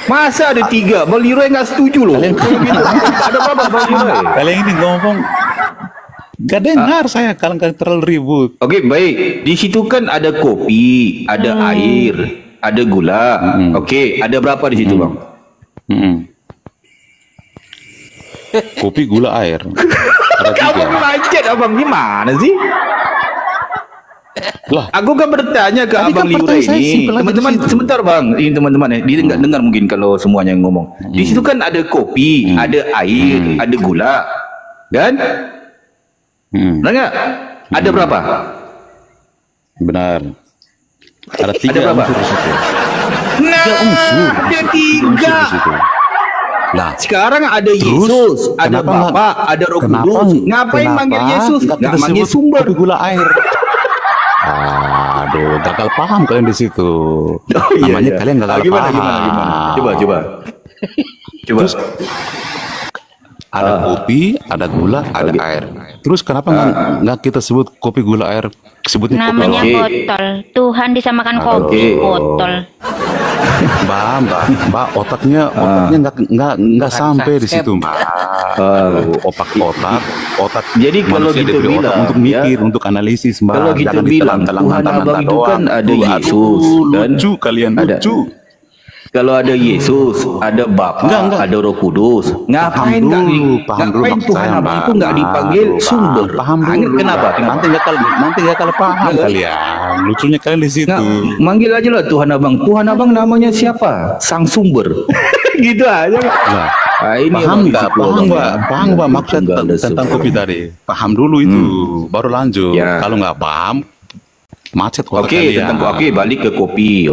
Masa ada 3? Bang Leroy nggak setuju loh. Ada berapa Bang Leroy? Kalian ini ngomong gak dengar saya kalau kalian terlalu ribut. Oke, baik. Di situ kan ada kopi, ada air, ada gula. Oke, ada berapa di situ, Bang? Kopi, gula, air. Ada 3. Abang macet, Abang gimana sih? Lah, Aku kan bertanya ke Tadi Abang kan Leroy pertanyaan saya ini. simpel aja Teman-teman, di situ. sebentar Bang. Ini teman-teman ya. Dia nggak dengar mungkin kalau semuanya yang ngomong. Di situ kan ada kopi, ada air, ada gula. Kan? Benar nggak? Ada berapa? benar. Ada 3 Ada berapa? unsur di situ. Nah, unsur. ada Unsur 3. di situ. Nah, Sekarang ada terus, Yesus, ada kenapa Bapa, ada Roh Kudus. Ngapain manggil Yesus? Nggak kita manggil sebut sumber. kopi, gula, air. Aduh, gagal paham kalian di situ. Namanya kalian gagal Gimana, paham. Coba. Terus, ada kopi, ada gula, ada air. Terus kenapa nggak kita sebut kopi, gula, air? Sebutnya kopi. Namanya Oke. botol. Tuhan disamakan kopi, botol. Mbak, otaknya nggak sampai di situ, Mbak. Otak. Jadi kalau manusia kita diberi otak bilang, untuk mikir, untuk analisis, Mbak. kalau kita Jangan bilang ditelan-telan Tuhan Abang mentah-mentah itu kan doang. ada Yesus, kan? Lucu kalian, Ada. lucu. Kalau ada Yesus, ada Bapa, Enggak. ada Roh Kudus. Ngapain Paham nggak dulu, paham dulu ngapain maksud Tuhan saya, Abang Mbak. itu nggak dipanggil sumber? Paham Ah, dulu. Kenapa? Nanti nggak kalau paham kalian. Lucunya kalian di situ. Nggak, manggil aja lah Tuhan Abang. Tuhan Abang namanya siapa? Sang sumber. Gitu aja. Nah, Ini paham Abang nggak? gitu, Abang, ya. Paham nggak maksud Tunggal dan tentang sumber. kopi tadi? Paham dulu itu, baru lanjut. Ya. Kalau nggak paham, macet otak Oke, kalian. balik ke kopi.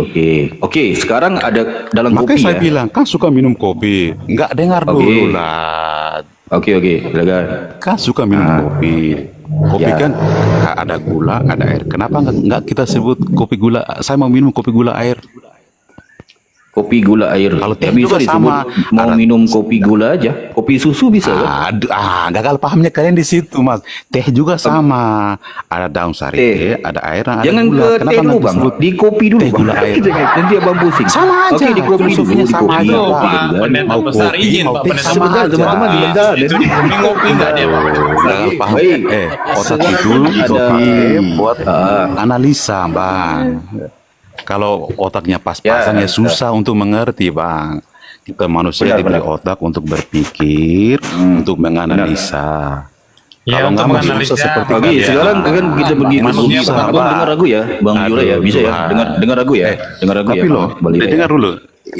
Oke, sekarang ada dalam Makanya kopi saya ya. bilang kan suka minum kopi, nggak dengar Oke. dulu lah. Oke, silakan. Kan suka minum kopi. Kopi Ya. kan ada gula, ada air. Kenapa nggak kita sebut kopi gula? Saya mau minum kopi gula air. Kopi gula air. Kalau teh bisa juga disebut sama. mau Ada- minum kopi gula aja. Kopi susu bisa kan? Aduh, gagal pahamnya kalian di situ, Mas. Teh juga sama. Ada daun sari teh, ada air, ada Jangan gula. ke Kenapa teh dulu nggak Bang. disebut Di kopi dulu teh Bang. gula air? Nanti Abang pusing. Sama aja. Oke, di kopi dulu. Filosofinya Di sama kopi. aja, Pak. Oke, Pendeta Mau Besar kopi, izin, mau Pak teh Pendeta sama Besar. aja. teman-teman, sebentar. Itu di kopi ngopi nggak dia, Pak? Gagal paham. Baik. Otak Sekarang itu ada- dipakai buat analisa, Bang. Kalau otaknya pas-pasan ya susah untuk mengerti, Bang. Kita manusia Benar, diberi benar. otak untuk berpikir, untuk menganalisa. Ya, Kalau untuk nggak mau menganalisa. susah seperti Oke, kalian. sekarang kan kita pergi ke Manusia, kopi. Bang. Abang dengar ragu ya, Bang Yura ya, bisa ya? Aduh, Dengar ragu ya? Dengar ragu ya? Tapi loh, Bang Lira ya? dengar dulu.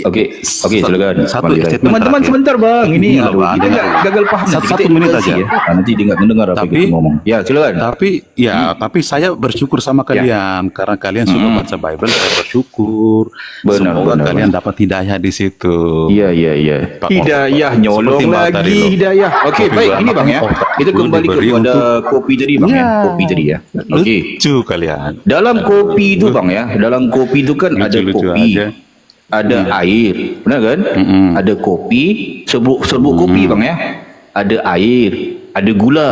Oke, silakan. Satu Bang Lira. statement Teman-teman terakhir. sebentar Bang, ini Ini loh, aduh, Bang, kita dengar. nggak gagal paham. Satu Kita menit edukasi aja. ya. Nanti dia nggak mendengar apa Tapi- kita ngomong. Ya, silakan. Tapi saya bersyukur sama kalian karena kalian suka baca Bible, saya bersyukur. Benar, Semoga benar, kalian dapat hidayah di situ. Iya. Pak, Hidayah seperti nyolong Mbak tadi lagi loh. hidayah. Oke, Kopi baik gula, ini Bang ya. makanya otak Kita itu kembali diberi kepada untuk- kopi tadi Bang ya. Kopi tadi ya. Oke. Lucu kalian. Dalam kopi itu Bang ya, dalam kopi itu kan ada Lucu-lucu kopi, aja. ada air, benar kan? Ada kopi, serbuk kopi Bang ya. Ada air, ada gula,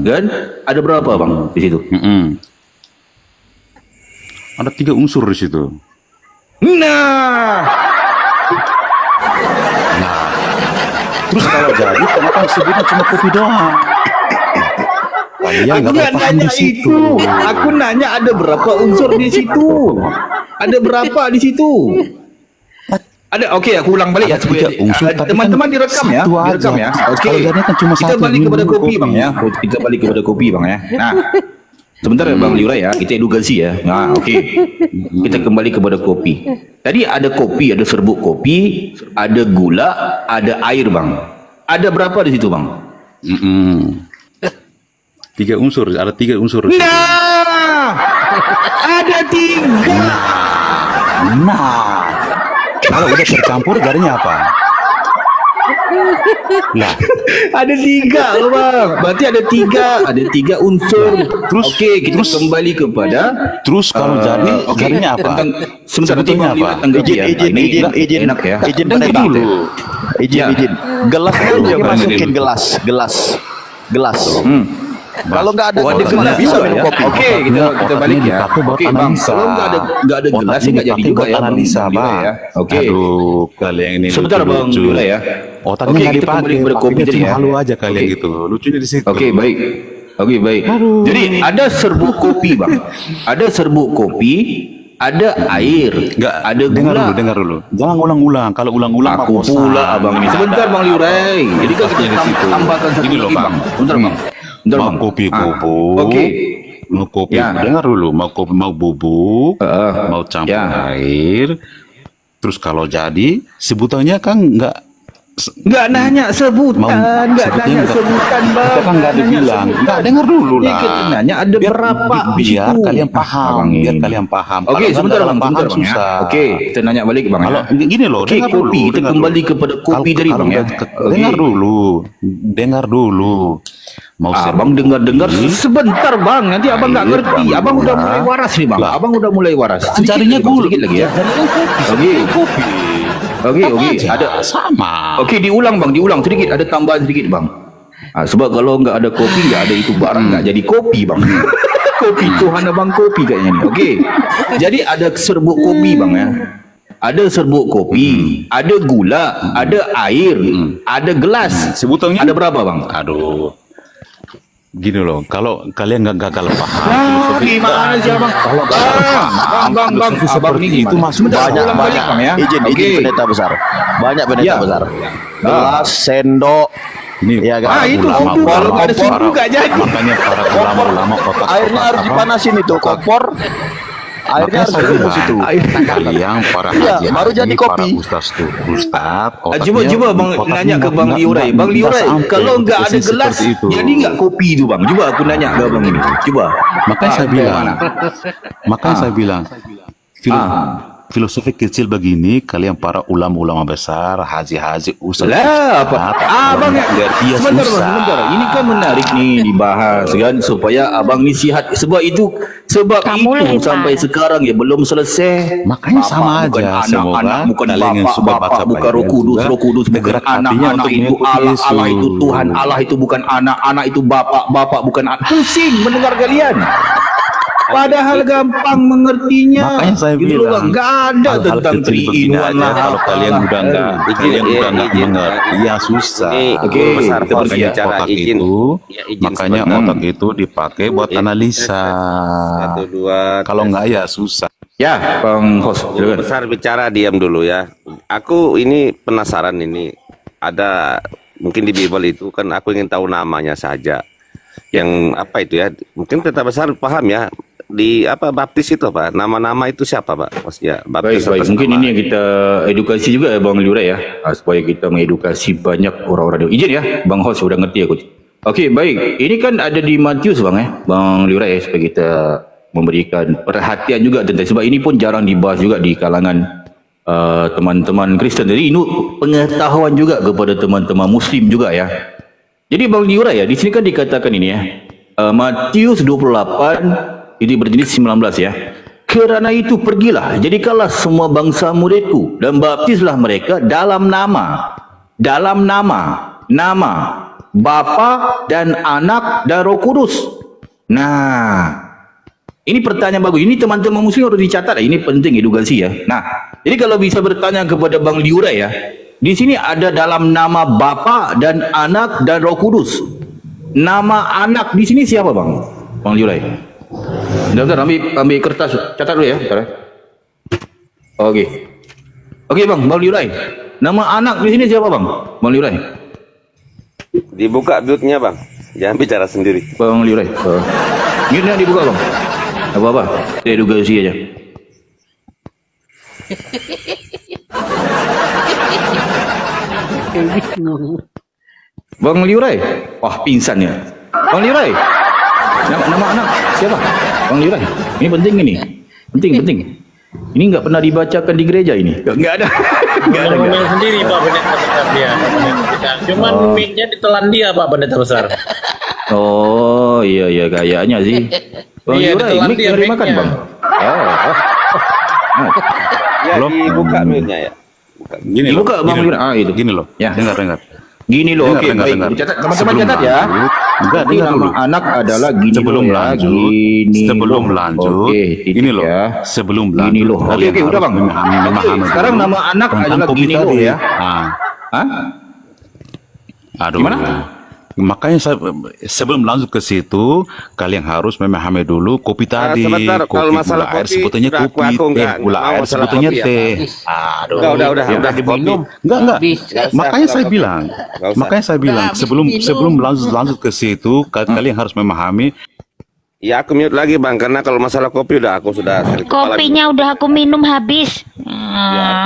kan? Ada berapa Bang di situ? Ada 3 unsur di situ. Nah, Terus kalau jadi kenapa sebutnya cuma kopi doang? Kalian aku nggak nggak paham nanya di situ. itu. Aku nanya ada berapa unsur di situ? Ada berapa di situ? Ada, oke, aku ulang balik ya. Ada 3 unsur, tapi Teman-teman kan direkam ya, satu aja. direkam ya. Oke. Kalau jadinya kan cuma Kita satu, balik minum kepada dulu kopi Bang ya. Kita balik kepada kopi Bang ya. Nah, Sebentar ya Bang Liurai ya, kita edukasi ya. Nah, oke. Kita kembali kepada kopi. Tadi ada kopi, ada serbuk kopi, ada gula, ada air Bang. Ada berapa di situ Bang? 3 unsur, ada 3 unsur. Nah, ada 3. Nah, kalau udah tercampur jadinya apa? Lah, ada 3 loh Bang. Berarti ada 3 unsur. Terus, oke, kita kembali kepada terus kalau jadinya apa? Sebentar nanti Sebetulnya Bang Liurai apa? tanggapi ya. Izin, Enak ya. izin Dengar pendeta. dulu. Izin. Gelasnya masukin gelas. Kalau nggak ada ada gelas, gelas bisa juga minum ya. kopi. Oke, kita balik ya. Dipakai buat Oke Bang, analisa. kalau nggak ada gelas nggak jadi juga ya Bang analisa, Liurai Bang. ya. Oke. Aduh, kalian ini Sebentar Bang lucu. Liurai ya. Otaknya Oke, nggak kita kembali dipakai, kepada kopi pakainya tadi cuma ya. halu aja kalian Oke. gitu. Lucunya di situ. Oke, baik. Oke, baik. Jadi ada serbuk kopi Bang. Ada serbuk kopi, ada air, Enggak, ada gula. dengar dulu. Jangan ulang-ulang. Kalau ulang-ulang Aku mah bosan. pula abang ini. Sebentar Bang Liurai. Jadi kan kita Di situ. tambahkan satu Ini loh, lagi Bang. Bang. Bentar Bang. Bentar Mau Bang. kopi Ah, bubuk. Oke. Mau kopi. Ya. Dengar dulu. Mau bubuk. Mau campur Ya. air. Terus kalau jadi sebutannya kan Enggak nanya sebutan, enggak nanya sebutan Bang. Kita kan nggak ada bilang. Enggak, dengar dulu Ini lah. kita nanya ada berapa di Biar situ. kalian paham. Abang Biar ini. kalian paham. Oke, Kalau sebentar nggak Bang, paham sebentar Bang ya. susah. Oke, kita nanya balik Bang Kalau ya. gini loh, Oke, dengar kopi, dulu. kita dengar kembali dulu. kepada kopi tadi Bang ya. Oke. Dengar dulu. Mau Abang dengar-dengar sebentar Bang, nanti Abang nggak ngerti. Bang, Abang udah ya. mulai waras nih Bang. Lah. Abang udah mulai waras. Carinya gula. Sedikit lagi ya. Oke. kopi. Oke, Aja, ada. sama. Oke, diulang Bang, diulang sedikit. Ada tambahan sedikit Bang. Sebab kalau nggak ada kopi, nggak ada itu barang, nggak jadi kopi Bang. Kopi Tuhan Abang kopi kayaknya nih. Oke. Jadi ada serbuk kopi Bang ya. Ada serbuk kopi, ada gula, ada air, ada gelas. Sebutannya Ada berapa Bang? Aduh. Gini loh, kalau kalian nggak gagal paham Gimana sih Abang? Kalau Bang, Abang seperti ini itu gimana? masuk Sebentar, ulang balik, Bang, ya. Izin pendeta besar. Banyak pendeta Ya. besar. Gelas, sendok. Ini Ya, kan? itu ulama, kompor. Kalau nggak ada kompor. susu nggak jadi. Makanya para ulama otak Airnya harus dipanasin itu, kompor. Airnya harus direbus itu. Kalian para Iya, haji baru jadi kopi. Para ustaz Coba Bang nanya ke Bang Liurai. Bang Liurai, kalau nggak ada gelas, jadi nggak kopi itu Bang? Coba aku nanya ke Bang ini. Coba. Makanya saya bilang filosofi kecil begini, kalian para ulama-ulama besar, haji-haji, ustaz. Lah, Abang ya. Sebentar. Ini kan menarik nih dibahas kan supaya Abang ni sihat. Sebab itu sampai sekarang ya belum selesai. Makanya sama bukan aja. anak, Semoga anak bukan kalian yang suka bapak, baca bukan roh kudus bukan bergerak anak, hatinya anak untuk itu mengikuti Allah, Yesus. Allah itu Tuhan, Allah itu bukan anak, anak itu bapak bukan anak. Pusing mendengar kalian. Padahal gampang mengertinya. Makanya saya Gitu loh, bilang, nggak ada hal-hal tentang kecil begini three-in-one aja, lah. kalau kalian udah nggak mengerti, ya susah. Oke, besar Kita kita bicara otak izin. itu, Ya, izin makanya sebentar. otak itu dipakai buat analisa. 1, 2. Kalau nggak ya susah. Ya, Bang Host. Guru besar bicara, diam dulu ya. Aku ini penasaran ini. Ada mungkin di Bible itu kan aku ingin tahu namanya saja. Yang apa itu ya? Mungkin kita besar paham ya. Di apa baptis itu Pak? Nama-nama itu siapa Pak? Maksudnya baptis. Baik. Mungkin ini yang kita edukasi juga ya Bang Liurai ya. Supaya kita mengedukasi banyak orang-orang. Izin ya, Bang Host sudah ngerti aku. Oke, baik. Ini kan ada di Matius Bang ya, Bang Liurai ya, supaya kita memberikan perhatian juga tentang, sebab ini pun jarang dibahas juga di kalangan teman-teman Kristen. Jadi ini pengetahuan juga kepada teman-teman Muslim juga ya. Jadi Bang Liurai ya, di sini kan dikatakan ini ya, Matius 28 ini berjenis 19 ya. Kerana itu pergilah, jadikanlah semua bangsa muridku dan baptislah mereka dalam nama Bapa dan Anak dan Roh Kudus. Nah, ini pertanyaan bagus. Ini teman-teman Muslim harus dicatat. Ini penting edukasi ya. Nah, jadi kalau bisa bertanya kepada Bang Liurai ya, di sini ada dalam nama Bapa dan Anak dan Roh Kudus. Nama anak di sini siapa Bang Liurai? Bentar, ambil kertas, catat dulu ya. Bentar. Oke Bang Liurai. Nama anak di sini siapa Bang Liurai? Dibuka mute-nya Bang. Jangan bicara sendiri. Bang Liurai. Mute nak dibuka bang. Apa-apa. Saya edukasi aja. Bang Liurai. Wah, pingsan ya. Bang Liurai. Nama anak siapa? Bang Liurai. Ini penting ini. Penting. Ini enggak pernah dibacakan di gereja ini. Enggak ada. Enggak ada. Ngomel sendiri Pak Pendeta Besar dia. Cuman mic-nya ditelan dia Pak Pendeta Besar. Oh, iya kayaknya sih. Bang Liurai, mic dari makan, Bang. Ya, dibuka mic-nya ya. Gini loh. Dibuka Bang Liurai. Ah, itu. Gini loh. Ya. Dengar. Gini loh, oke, baik. Catat, teman-teman catat ya. Enggak, Ini dengar nama dulu. anak adalah gini Sebelum loh ya. lanjut, Gini sebelum loh. lanjut, Oke, ini loh. ya. Sebelum Gini lanjut, loh. kalian Oke, udah harus Bang. memahami Oke, sekarang dulu nama anak tentang adalah kopi gini loh tadi. ya. Ah. Hah? Aduh. Gimana? Makanya sebelum lanjut ke situ, kalian harus memahami dulu kopi tadi. Sebentar, kopi kalau masalah gula air kopi, sebutannya sudah kopi, aku teh enggak gula mau air masalah sebutannya kopi ya, teh. Pak. Aduh. Udah diminum. Enggak. Bisa. Makanya saya bilang, Nggak usah. makanya saya bilang sebelum lanjut ke situ, kalian harus memahami. Ya aku mute lagi Bang, karena kalau masalah kopi udah aku sudah sakit kepala. Kopinya udah aku minum habis. Tanya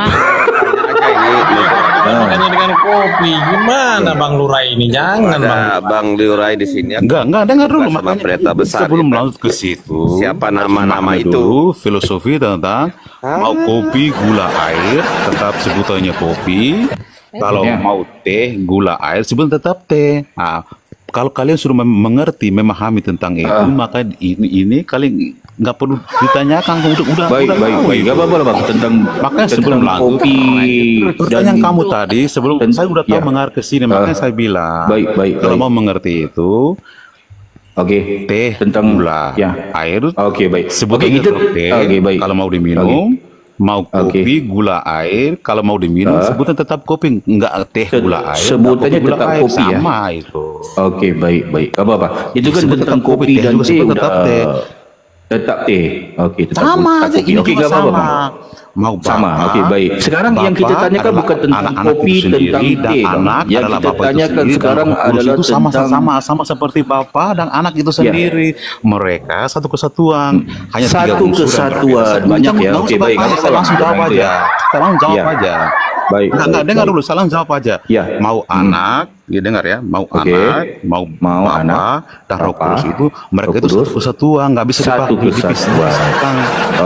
aja ini. Makanya dengan kopi gimana Bang Lurai ini? Jangan Bang. Ada Bang Liurai di sini. Enggak, dengar dulu Sama makanya Pendeta Besar, sebelum ya. lanjut ke situ. Siapa nama-nama pahami itu? dulu filosofi tentang mau kopi gula air tetap sebutannya kopi. Kalau mau teh gula air sebutannya tetap teh. Nah, kalau kalian sudah mengerti, memahami tentang itu, maka ini kalian nggak perlu ditanyakan. Udah Baik. Enggak apa-apa lah Bang tentang makanya sebelum lanjut kopi pertanyaan kamu tadi sebelum saya udah tahu Ya. mengarah ke sini, makanya saya bilang kalau mau mengerti itu Oke. teh Tentang gula ya. air Oke, baik. sebutnya Oke, itu teh oke, baik. kalau mau diminum mau kopi gula air kalau mau diminum sebutnya tetap kopi, enggak teh gula air sebutannya gula tetap air, kopi ya? sama itu. Oke, baik. Apa-apa. Itu kan Sebut tentang tetap kopi kopi, dan juga teh sebut udah tetap teh. tetap teh. Oke, tetap Sama tetap aja kopi. ini Oke, juga nggak apa-apa, sama. Bang. Mau Sama, oke, baik. Sekarang yang kita tanyakan bukan tentang kopi, tentang teh, Bang. Yang kita tanyakan sekarang adalah itu tentang sama seperti bapak dan anak itu sendiri. Mereka satu kesatuan. Hanya tiga satu unsur yang kesatuan. berbeda. Banyak ya. Nggak Oke, usah baik. bahas, Nggak langsung jawab apa-apa. aja. Salam jawab Ya. aja. Baik. Enggak, dengar baik. dulu, salam jawab aja. Ya. Mau anak, ya dengar ya, mau anak, mau bapak, anak, dan Roh bapak, Kudus itu mereka Roh itu Kudus, satu kesatuan, nggak bisa satu kesatuan.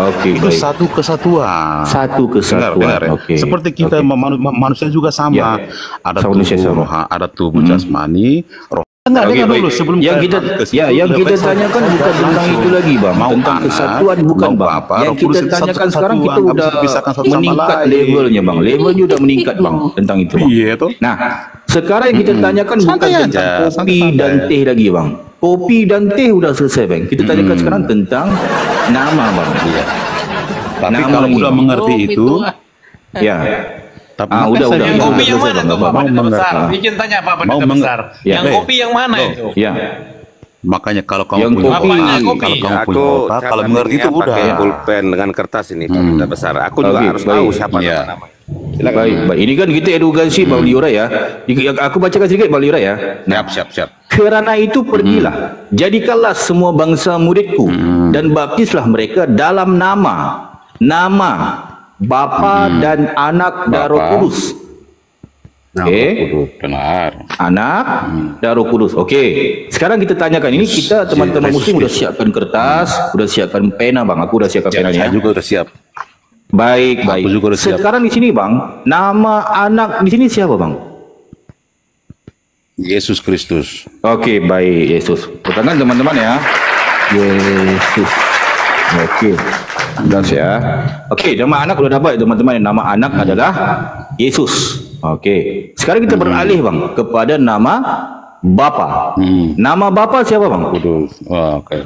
Oke, itu baik. satu kesatuan. Satu kesatuan. Dengar ya. Oke. Seperti kita manusia juga sama. Ya. Ada Manusia tubuh sama. ada tubuh jasmani, roh. Enggak, Oke, dengar baik. dulu sebelum yang saya kita masuk ke situ, yang kita saya tanyakan bukan tentang langsung. itu lagi, Bang. Mau Tentang anak, kesatuan bukan, mau Bang. bapak, Yang Roh kita Kudus itu tanyakan satu sekarang kita kesatuan, nggak udah bisa dipisahkan satu sama meningkat lain. levelnya, Bang. Levelnya udah meningkat, Bang, tentang itu, Bang. Iya tuh. Nah, sekarang yang kita tanyakan bukan Santai tentang aja, kopi santai-santai. dan teh lagi, Bang. Kopi dan teh udah selesai, Bang. Kita tanyakan sekarang tentang nama, Bang. Iya. Tapi Nama kalau ini, udah Bang. mengerti itu, Ya. tapi Ah, makanya udah. saya Yang bilang, kopi yang mana tuh Pak mau Pendeta Besar? mengerti. Izin tanya Pak Mau Pendeta meng- Besar. Ya. Yang kopi yang mana itu? Ya. Makanya kalau Yang kamu punya kopi. Apanya kopi? kalau kamu Aku punya otak, kalau mengerti itu udah. pakai pulpen dengan kertas ini Pendeta Besar. Aku juga Oke, harus baik. tahu siapa Iya. nama-namanya. Baik. Ini kan kita edukasi Bang Liurai ya. Aku bacakan sedikit Bang Liurai ya. Siap. Kerana itu pergilah, jadikanlah semua bangsa muridku dan baptislah mereka dalam nama Bapa dan Anak dan Roh Kudus. Oke, Benar. Anak dan Roh Kudus. Oke, sekarang kita tanyakan ini kita teman-teman muslim udah siapkan kertas, udah siapkan pena Bang. Aku udah siapkan penanya. Saya juga udah siap. Baik. Aku juga udah siap. Sekarang di sini Bang, nama anak di sini siapa Bang? Yesus Kristus. Oke, baik, Yesus. Tangan teman-teman ya. Yesus. Oke. Jelas ya. Oke, nama anak udah dapat teman-teman. Nama anak adalah Yesus. Oke. Sekarang kita beralih Bang kepada nama Bapa. Nama Bapa siapa Bang? Kudus. Oh, oke.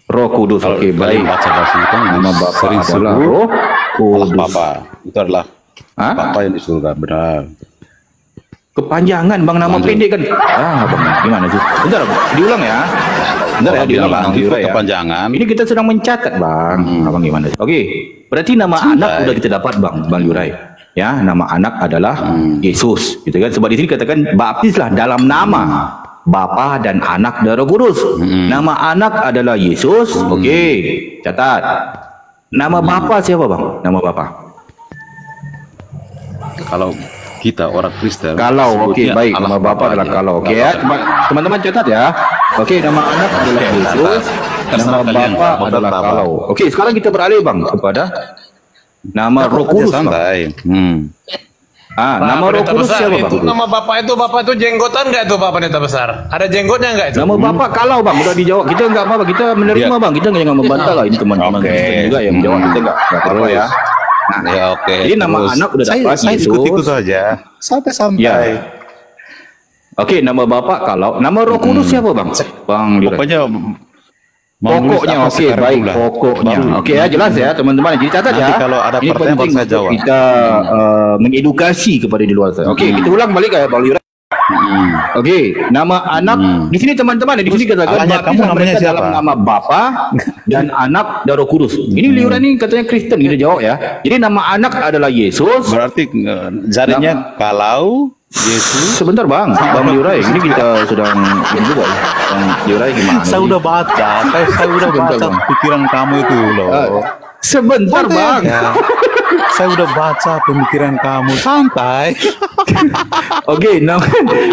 Roh Kudus. Oke, baik. Baca bahasa itu kan Nama Bapa sering adalah sebut Roh Kudus. Bapa. Itu adalah Hah? Bapa yang di surga. Benar. Kepanjangan Bang, nama Lanjut. pendek kan. Bang, gimana sih? Bentar, diulang ya. Bentar ya, diulang Bang. Itu Liurai ya. kepanjangan. Ini kita sedang mencatat Bang. Abang gimana? Oke, berarti nama anak udah kita dapat Bang Liurai. Ya, nama anak adalah Yesus, gitu kan? Sebab di sini katakan baptislah dalam nama Bapa dan Anak dan Roh Kudus. Nama anak adalah Yesus. Okey, catat. Nama bapa siapa bang? Nama bapa. Kalau kita orang Kristen. Kalau, okey, baik. Nama bapa adalah aja. kalau. Okey ya, teman-teman catat ya. Okey, nama anak adalah Yesus. Nama bapa adalah kalau. Okey, sekarang kita beralih bang kepada nama Roh Kudus. Santai. Nama Roh Kudus siapa bang? Itu nama bapak itu jenggotan nggak itu Pak Pendeta Besar? Ada jenggotnya nggak itu? Nama bapak kalau bang, udah dijawab. Kita nggak apa-apa, kita menerima bang. Kita jangan membantah lah. Ini teman-teman Kristen juga yang menjawab. Kita nggak apa-apa ya. Nah, ya oke. Jadi nama anak udah dapat Saya Yesus. ikut-ikut saja. Santai-santai. Ya. Okey, nama bapak kalau. Nama Roh Kudus siapa bang? Bang Lirai. Pokoknya Pokoknya okey, baik, pokoknya. Okey ya, jelas ya teman-teman. Jadi catat ya. Nanti kalau ada Ini pertanyaan baru penting saya jawab. kita mengedukasi kepada di luar sana. Okey, kita ulang balik ya Bang Lirai. Okey, nama anak di sini teman-teman, di sini katakan Alahnya kamu namanya siapa? dalam nama Bapa dan Anak dan Roh Kudus. Ini Lirai ni katanya Kristen, kita jawab ya. Jadi nama anak adalah Yesus. Berarti jadinya kalau Yesus. Sebentar bang, Bang Lirai, ini kita sedang ini juga ya. Bang Lirai gimana? Saya udah baca, saya udah baca pikiran kamu itu loh. Sebentar bang. Saya udah baca pemikiran kamu, santai. Okey,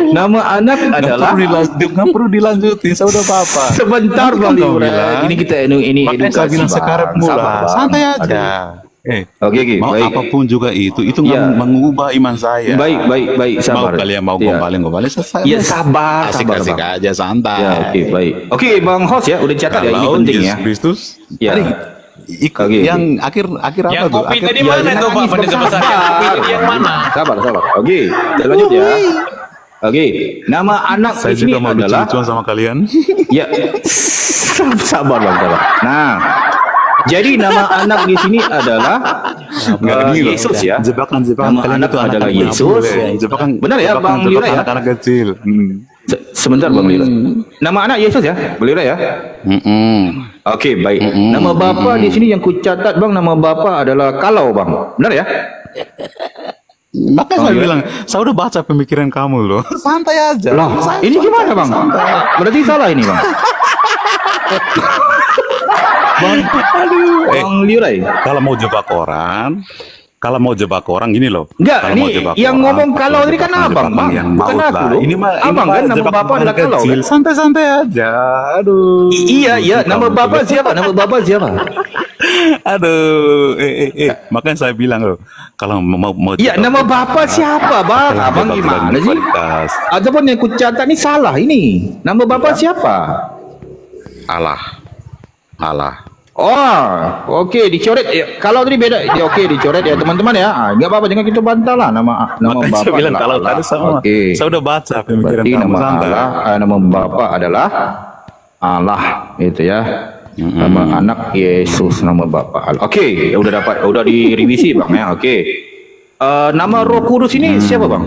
nama anak adalah Nggak perlu dilanjutin, saya udah apa. sebentar Bang Lirai. Ini kita ini Makanya saya edukasi bilang bang. sekarang Sabar, mula, Bang. santai aja. Okey, Mau baik. apapun juga itu nggak Ya. mengubah iman saya. Baik, sabar. Mau kalian mau Ya. gombal, saya Ya sabar, sabar asik-asik bang. aja, santai. Ya, okey, baik. Okey, Bang Host ya, udah catat ya, ini Kalau penting Yesus ya. Kristus, Ya. ikut Okey, yang akhir apa Yang tuh? kopi Akhir- tadi mana itu Pak Pendeta Besar? Yang kopi tadi yang mana? Sabar. Okey, kita lanjut ya. Okey, nama anak Saya di sini juga mau adalah lucu-lucuan sama kalian. ya. Sabar bang, sabar. Nah, jadi nama anak di sini adalah Gini loh, Yesus ya. Jebakan-jebakan Nama kalian anak itu adalah anak-anak Yesus. Jebakan, Benar ya, Bang Lirai ya? Anak-anak kecil. Sebentar Bang Lirai. Nama anak Yesus ya, Bang Lirai ya. Okey, baik. Nama bapa di sini yang ku catat bang, nama bapa adalah kalau bang. Benar ya? Makanya saya bilang, saya udah baca pemikiran kamu loh. Santai aja. Lah, ini gimana bang? Berarti salah ini bang. Bang Lirai. Kalau mau jebak orang, gini loh. Enggak, Kalau ini mau jebak yang orang, ngomong kalau tadi kan jebakan abang bang, yang bukan maut aku lah. loh. Abang kan nama jebakan bapa adalah anak kalau. kecil. Kan? Santai-santai aja. Aduh. Iya, nama bapa siapa? Nama bapa siapa? Aduh, makanya saya bilang loh, kalau mau Iya, nama bapa siapa bang? Abang gimana sih? Ataupun yang ku catat ini salah ini. Nama bapa siapa? Allah. Oh, okey, dicoret. Ya, kalau tadi beda, ya, okey, dicoret ya teman-teman ya. Enggak apa-apa, jangan kita bantah lah nama Makanya bapa. saya bilang adalah kalau Allah. tadi sama, Okey. saya udah baca pemikiran Berarti kamu, nama santai. Allah, nama bapa adalah Allah, itu ya. Nama anak Yesus, nama bapa Allah. Okey, udah dapat, udah direvisi bang ya. Okey. Nama Roh Kudus ini siapa bang?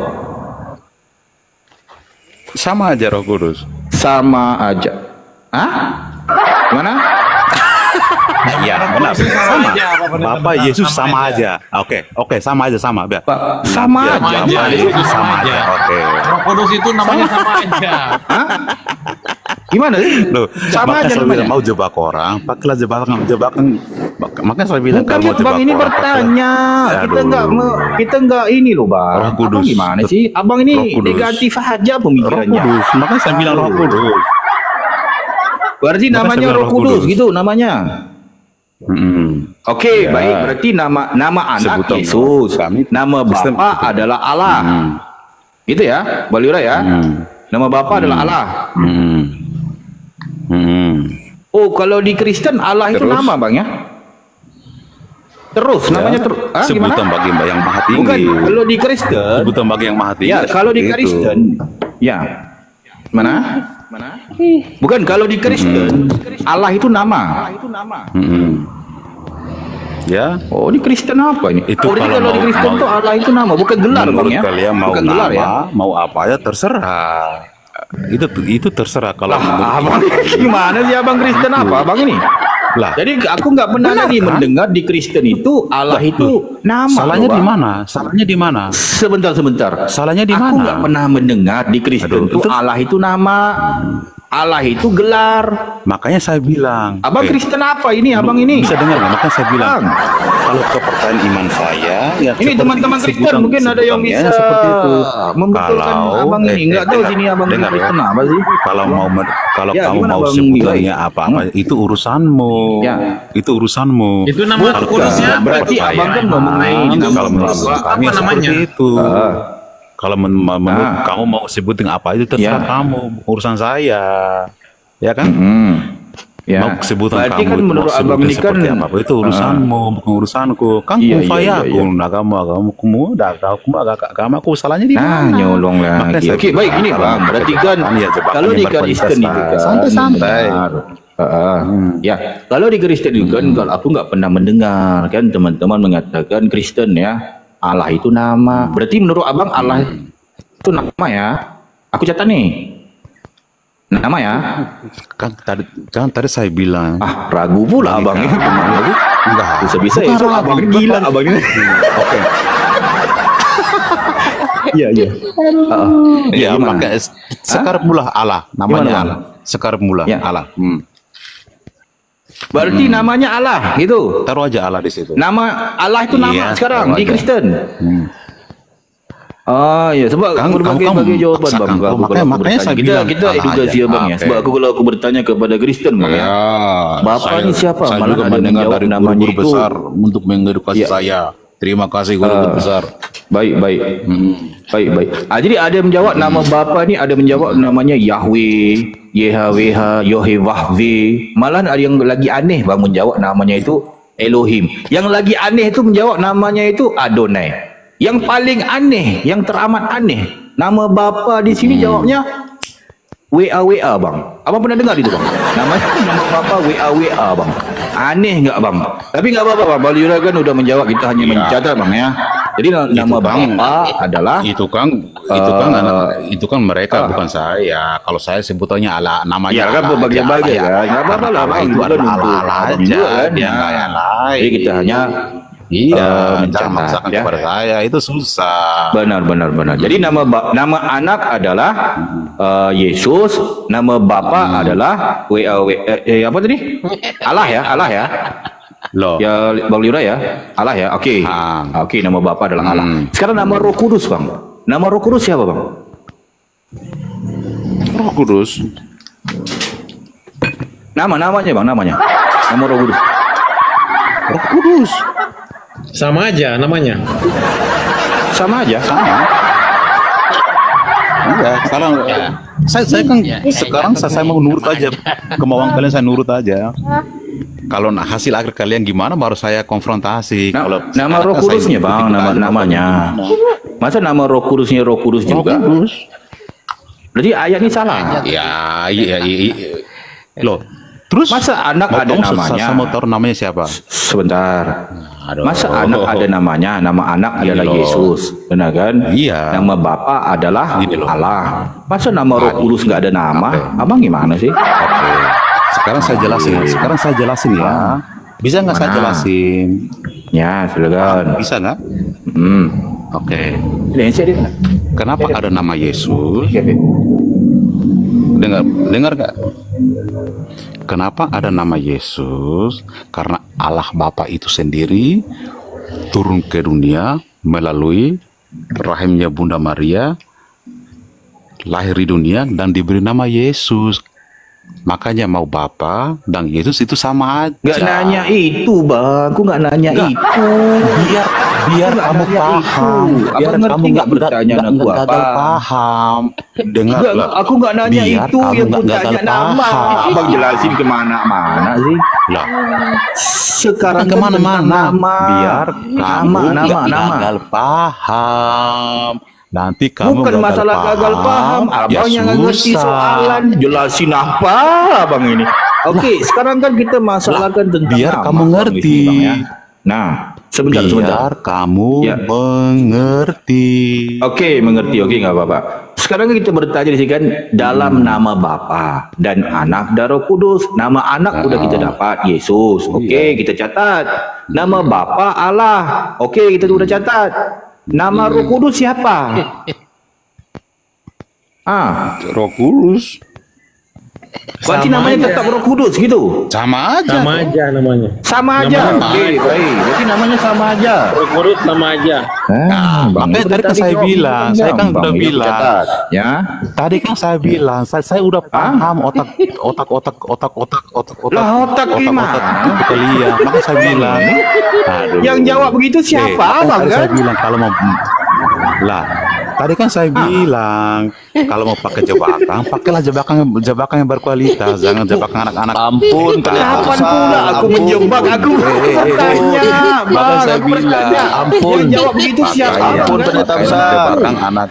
Sama aja Roh Kudus. Sama aja. Hah? Mana? Iya, benar. Sama. Bapak Yesus sama aja. Oke, sama aja, sama. Biar. Sama Ya, aja. Bapak Yesus sama aja. Oke. Roh Kudus itu namanya sama aja. Hah? Gimana sih? Loh, Sama makanya aja saya namanya. bilang mau jebak orang, pakailah jebakan. Makanya saya bilang Bukan kalau mau itu jebak bang, ini orang, bertanya. Aduh. Kita enggak ini loh bang. Roh Kudus. Abang gimana sih? Abang ini Roh Kudus. negatif aja Roh pemikirannya. Kudus. Makanya saya bilang Roh Kudus. Berarti Makanya namanya saya bilang Roh Roh Kudus Kudus. gitu namanya. Oke, Ya. baik. Berarti nama anak Sebutan Yesus, kami nama Kristen bapa adalah Allah. Itu ya, Balira ya. Nama bapa adalah Allah. Oh, kalau di Kristen Allah itu Terus? nama bang ya? Terus namanya terus. Sebutan bagi yang maha tinggi. Bukan, kalau di Kristen. Sebutan bagi yang maha tinggi. Ya, kalau di Itu. Kristen. Ya. Mana? Bukan, kalau di Kristen Allah itu nama. Ya. Oh, di Kristen apa ini? Itu oh, jadi kalau kalau di mau- Kristen mau- tuh Allah itu nama, bukan gelar bang Menurut ya? kalian mau Bukan gelar nama, ya? mau apa ya terserah. Itu terserah kalau menurut Abang kalian. gimana sih abang Kristen apa abang ini? Lah. Jadi aku nggak pernah Benar, lagi kan? mendengar di Kristen itu Allah itu nama. Salahnya loh, di Bang. mana? Salahnya di mana? Sebentar. Salahnya di Aku mana? nggak pernah mendengar di Kristen Aduh, itu Allah itu nama. Allah itu gelar. Makanya saya bilang, Abang Kristen apa ini? Abang ini bisa dengar nggak? Makanya saya bilang, Bang. kalau kepercayaan iman saya, ya Ini seperti teman-teman Kristen sebutan- mungkin ada yang sebutannya bisa seperti itu. membetulkan abang ini. Nggak tahu sini abang dengar Kristen ya. apa sih? Kalau kalau Ya, kamu gimana, mau Bang sebutannya Gilang? apa-apa, itu urusanmu. Ya. Itu urusanmu. Itu nama Kalau kudusnya kamu berarti percaya, abang kan ngomongin itu kalau menurut apa kami ya namanya? seperti itu. Kalau menurut kamu mau sebutin apa itu terserah Ya. kamu, urusan saya. Ya kan? Ya. Mau sebutan Berarti kamu kan itu menurut mau abang sebutin ini kan seperti apa itu urusanmu, bukan urusanku. Kan Iya, kufayakun agamamu agamaku salahnya di mana? Nyolong Makanya lagi. saya Oke, bilang, baik ini kalau Bang. mau Berarti berdebat, kan ya jebakannya kalau di berkualitas Kristen itu lah. kan Santai-santai. Ya, kalau di Kristen itu kan kalau aku nggak pernah mendengar kan teman-teman mengatakan Kristen ya Allah itu nama. Berarti menurut abang Allah itu nama ya? Aku catat nih. Nama ya? Kan tadi saya bilang. Ragu pula abang ini. Enggak. Bisa-bisa itu abang ini gila abang ini. Oke. Iya. Ya, gimana? maka sekarang mula Allah, namanya Gimana, Bang? Allah. Sekarang mula Ya. Allah. Berarti namanya Allah gitu. Taruh aja Allah di situ. Nama Allah itu nama Iya, sekarang taruh di aja. Kristen. Ya sebab berbagai jawaban bang. Makanya saya bilang kita edukasi ya bang ya. Sebab kalau aku bertanya kepada Kristen bang ya. Bapak ini siapa? Saya Malah juga ada mendengar menjawab dari namanya guru itu. besar untuk mengedukasi Iya. saya. Terima kasih guru besar. Baik. Jadi ada yang menjawab nama Bapa ni, ada menjawab namanya Yahweh, YHWH, Yohewahwe. Malah ada yang lagi aneh bang menjawab namanya itu Elohim. Yang lagi aneh itu menjawab namanya itu Adonai. Yang paling aneh, yang teramat aneh, nama Bapa di sini jawabnya WA bang. Abang pernah dengar itu bang? Nama Bapa WA bang. Aneh nggak bang? Tapi nggak apa-apa bang. Bang Yura kan udah menjawab, kita hanya mencatat bang ya. Jadi nama Bapa adalah itu kan mereka bukan saya. Kalau saya sebutannya Allah, namanya ya kan Allah berbagai-bagai aja. ya. Nggak apa-apa lah bang. Itu adalah Allah aja. Dia Dia nggak yang lain. Jadi kita hanya jangan mencatat, memaksakan ya. kepada saya, itu susah. Benar. Jadi nama anak adalah Yesus, nama Bapa adalah apa tadi? Allah ya. Loh. Ya Bang Lira ya. Allah ya. Oke. Oke, nama Bapa adalah Allah. Sekarang nama Roh Kudus, Bang. Nama Roh Kudus siapa, Bang? Roh Kudus. Namanya, Bang, namanya. Nama Roh Kudus. Roh Kudus. Sama aja namanya. Sama aja. Iya, sekarang saya kan sekarang saya mau nurut aja kemauan kalian, saya nurut aja. Kalau hasil akhir kalian gimana baru saya konfrontasi. Kalau nama Roh Kudusnya, Bang, namanya. Masa nama Roh Kudusnya Roh Kudus juga? Kudus. Berarti ayat ini salah. Iya. Loh, terus Masa anak ada namanya? Saya mau tahu namanya siapa? Sebentar. Aduh. Masa anak ada namanya? Nama anak Gini adalah loh. Yesus, benar kan? Iya. Nama Bapa adalah Gini loh. Allah. Masa nama Roh Kudus nggak ada nama? Abang gimana sih? Oke. Sekarang saya jelasin ya. Bisa nggak saya jelasin? Ya, silakan. Bisa nggak? Oke. Kenapa ada nama Yesus? Dengar nggak? Kenapa ada nama Yesus? Karena Allah Bapa itu sendiri turun ke dunia melalui rahimnya Bunda Maria, lahir di dunia dan diberi nama Yesus. Makanya mau Bapa dan Yesus itu sama aja. Nggak nanya itu, Bang. Aku nggak nanya itu. Biar kamu paham. Biar kamu nggak bertanya gagal paham. Dengar, aku nggak nanya biar itu kamu yang nggak ku gagal tanya nama. paham. Abang jelasin kemana-mana sih. Lah, Sekarang kan kemana-mana. tentang nama. Biar kamu nggak nama. gagal paham. Nanti kamu Bukan masalah gagal paham. Abang yang nggak ngerti soalan. Jelasin apa, Abang ini? Oke, sekarang kan kita masalahkan tentang biar nama, kamu Bang, ngerti. di sini, Bang, ya. Nah, Sebentar. Biar kamu mengerti. Oke, mengerti. Oke, nggak apa-apa. Sekarang kita bertanya di sini kan dalam nama Bapa dan Anak dan Roh Kudus. Nama Anak udah kita dapat, Yesus. Oke, kita catat. Nama Bapa Allah. Oke, kita udah catat. Nama Roh Kudus siapa? Roh Kudus. Berarti namanya tetap Roh Kudus gitu. Sama aja. Sama aja namanya. Sama aja. Oke, baik. Berarti namanya sama aja. Roh Kudus sama aja. Makanya tadi kan saya bilang, saya kan udah bilang. Ya. Tadi kan saya bilang, saya udah paham otak kalian. Maka saya bilang, yang jawab begitu siapa, Bang? Saya bilang kalau mau tadi kan saya bilang kalau mau pakai jebakan, pakailah jebakan yang berkualitas, jangan jebakan anak-anak. Ampun, Kapan pula aku menjebak aku bertanya, Maka saya bilang, ampun. Yang jawab begitu siapa? Ampun, pendeta besar. Jebakan anak.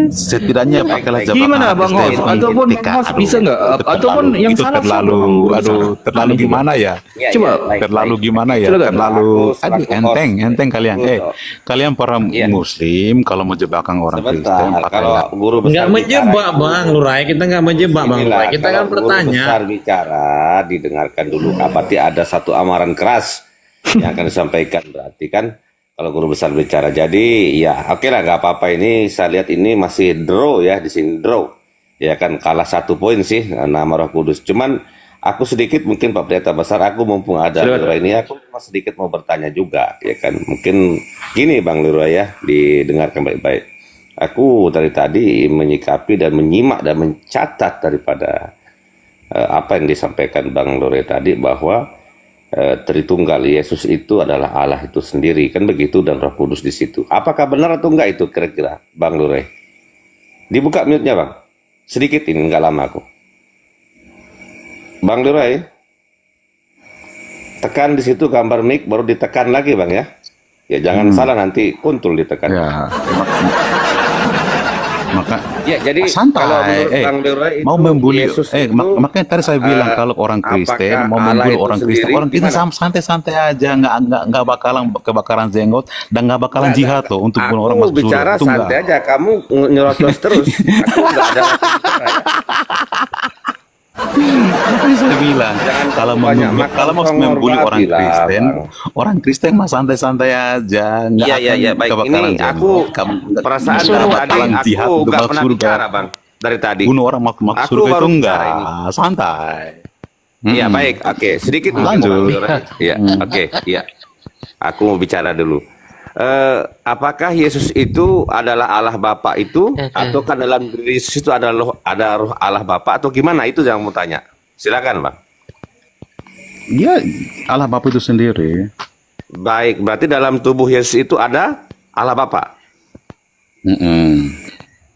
Setidaknya pakailah jebakan. Gimana Bang Hos? Ataupun Hos bisa nggak? Ataupun yang itu salah terlalu gimana ya? Coba Terlalu gimana ya? Terlalu enteng kalian. Kalian para Muslim kalau mau jebakan orang Kristen, kalau guru besar Nggak menjebak Bang Lurai, kita nggak menjebak Bang Lurai, kita kan bertanya. Guru besar bicara, didengarkan dulu. Berarti ada satu amaran keras yang akan disampaikan. Berarti kan kalau guru besar bicara, jadi ya oke lah, nggak apa-apa. Ini saya lihat ini masih draw ya, di sini draw. Ya kan kalah 1 poin sih nama Roh Kudus. Cuman aku sedikit mungkin Pak Pendeta Besar, aku mumpung ada Leroy ini, aku sedikit mau bertanya juga ya kan. Mungkin gini Bang Leroy ya, didengarkan baik-baik. Aku dari tadi menyikapi dan menyimak dan mencatat daripada apa yang disampaikan Bang Lore tadi, bahwa Tritunggal Yesus itu adalah Allah itu sendiri, kan begitu, dan Roh Kudus di situ. Apakah benar atau enggak itu kira-kira Bang Lore? Dibuka mute-nya Bang. Sedikit ini, enggak lama aku. Bang Lore, tekan di situ gambar mic, baru ditekan lagi Bang ya. Ya jangan salah nanti kuntul ditekan. Ya, maka ya jadi santai. Kalau Bang Leroy Mau membuli Yesus makanya tadi saya bilang kalau orang Kristen mau membuli orang Kristen, orang kita santai-santai aja, nggak bakalan kebakaran jenggot dan nggak bakalan jihad tuh untuk bunuh orang masuk surga. Bicara santai aja, kamu nyerocos terus. Aku nggak ada Makanya saya bilang kalau mau membuli orang Kristen mah santai-santai aja, nggak akan baik. Ini aku perasaan tadi aku nggak pernah bicara Bang dari tadi. Bunuh orang masuk surga itu enggak, santai. Iya baik, oke, sedikit lanjut. Iya, oke, iya. Aku mau bicara dulu. Apakah Yesus itu adalah Allah Bapa itu, atau kan dalam diri Yesus itu ada roh Allah Bapa, atau gimana? Itu yang mau tanya. Silakan Bang. Dia Allah Bapa itu sendiri. Baik, berarti dalam tubuh Yesus itu ada Allah Bapa.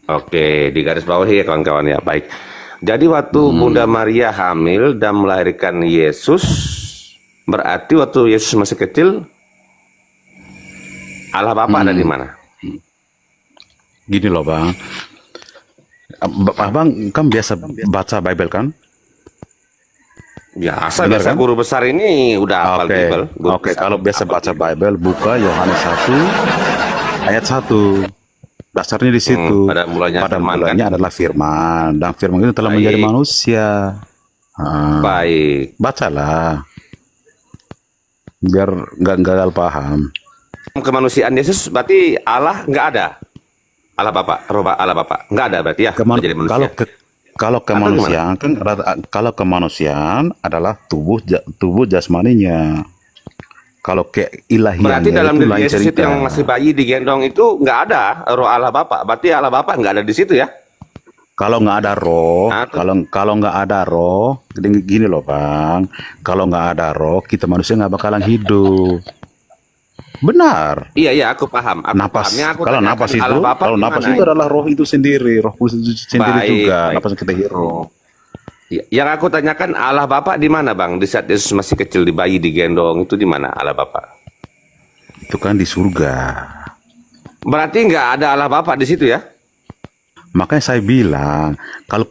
Oke, di garis bawah ya kawan-kawan ya. Baik. Jadi waktu Bunda Maria hamil dan melahirkan Yesus, berarti waktu Yesus masih kecil Allah Bapa ada di mana? Gini loh Bang, Abang kan biasa baca Bible kan? Biasa guru besar ini udah hafal Bible. Oke, kalau biasa baca Bible, buka Yohanes 1 ayat 1. Dasarnya di situ. Pada mulanya adalah firman, dan firman itu telah menjadi manusia. Baik. Bacalah, biar nggak gagal paham. Kemanusiaan Yesus berarti Allah nggak ada, Allah Bapa, roh Allah Bapa nggak ada berarti ya. Kalau kemanusiaan kan, kalau kemanusiaan adalah tubuh jasmaninya. Kalau keilahiannya berarti dalam itu diri Yesus itu yang masih bayi digendong itu nggak ada roh Allah Bapa, berarti Allah Bapa nggak ada di situ ya. Kalau nggak ada roh, kalau nggak ada roh, gini loh Bang, kalau nggak ada roh kita manusia nggak bakalan hidup. Benar. Iya, aku paham. Kalau napas itu adalah roh itu sendiri, roh itu sendiri juga. Napas kita hirup. Yang aku tanyakan, Allah Bapa di mana Bang? Di saat Yesus masih kecil, di bayi digendong itu di mana Allah Bapa? Itu kan di surga. Berarti nggak ada Allah Bapa di situ ya? Makanya saya bilang kalau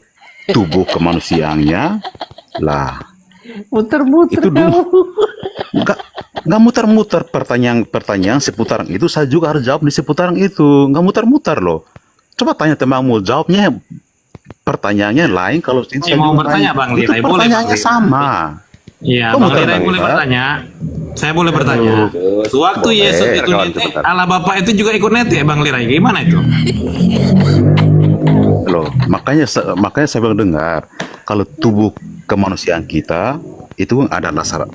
tubuh kemanusiaannya lah. Muter-muter itu dulu. nggak muter-muter pertanyaan seputaran itu, saya juga harus jawab di seputaran itu, nggak muter-muter loh. Coba tanya temanmu, jawabnya pertanyaannya lain. Kalau saya mau bertanya Bang itu Lirai, pertanyaannya sama. Iya, Bang Lirai boleh bertanya. Saya boleh bertanya. Waktu Yesus itu netek, Allah Bapa itu juga ikut netek, Bang Lirai. Gimana itu? Loh, makanya saya bilang dengar, kalau tubuh kemanusiaan kita itu ada rasa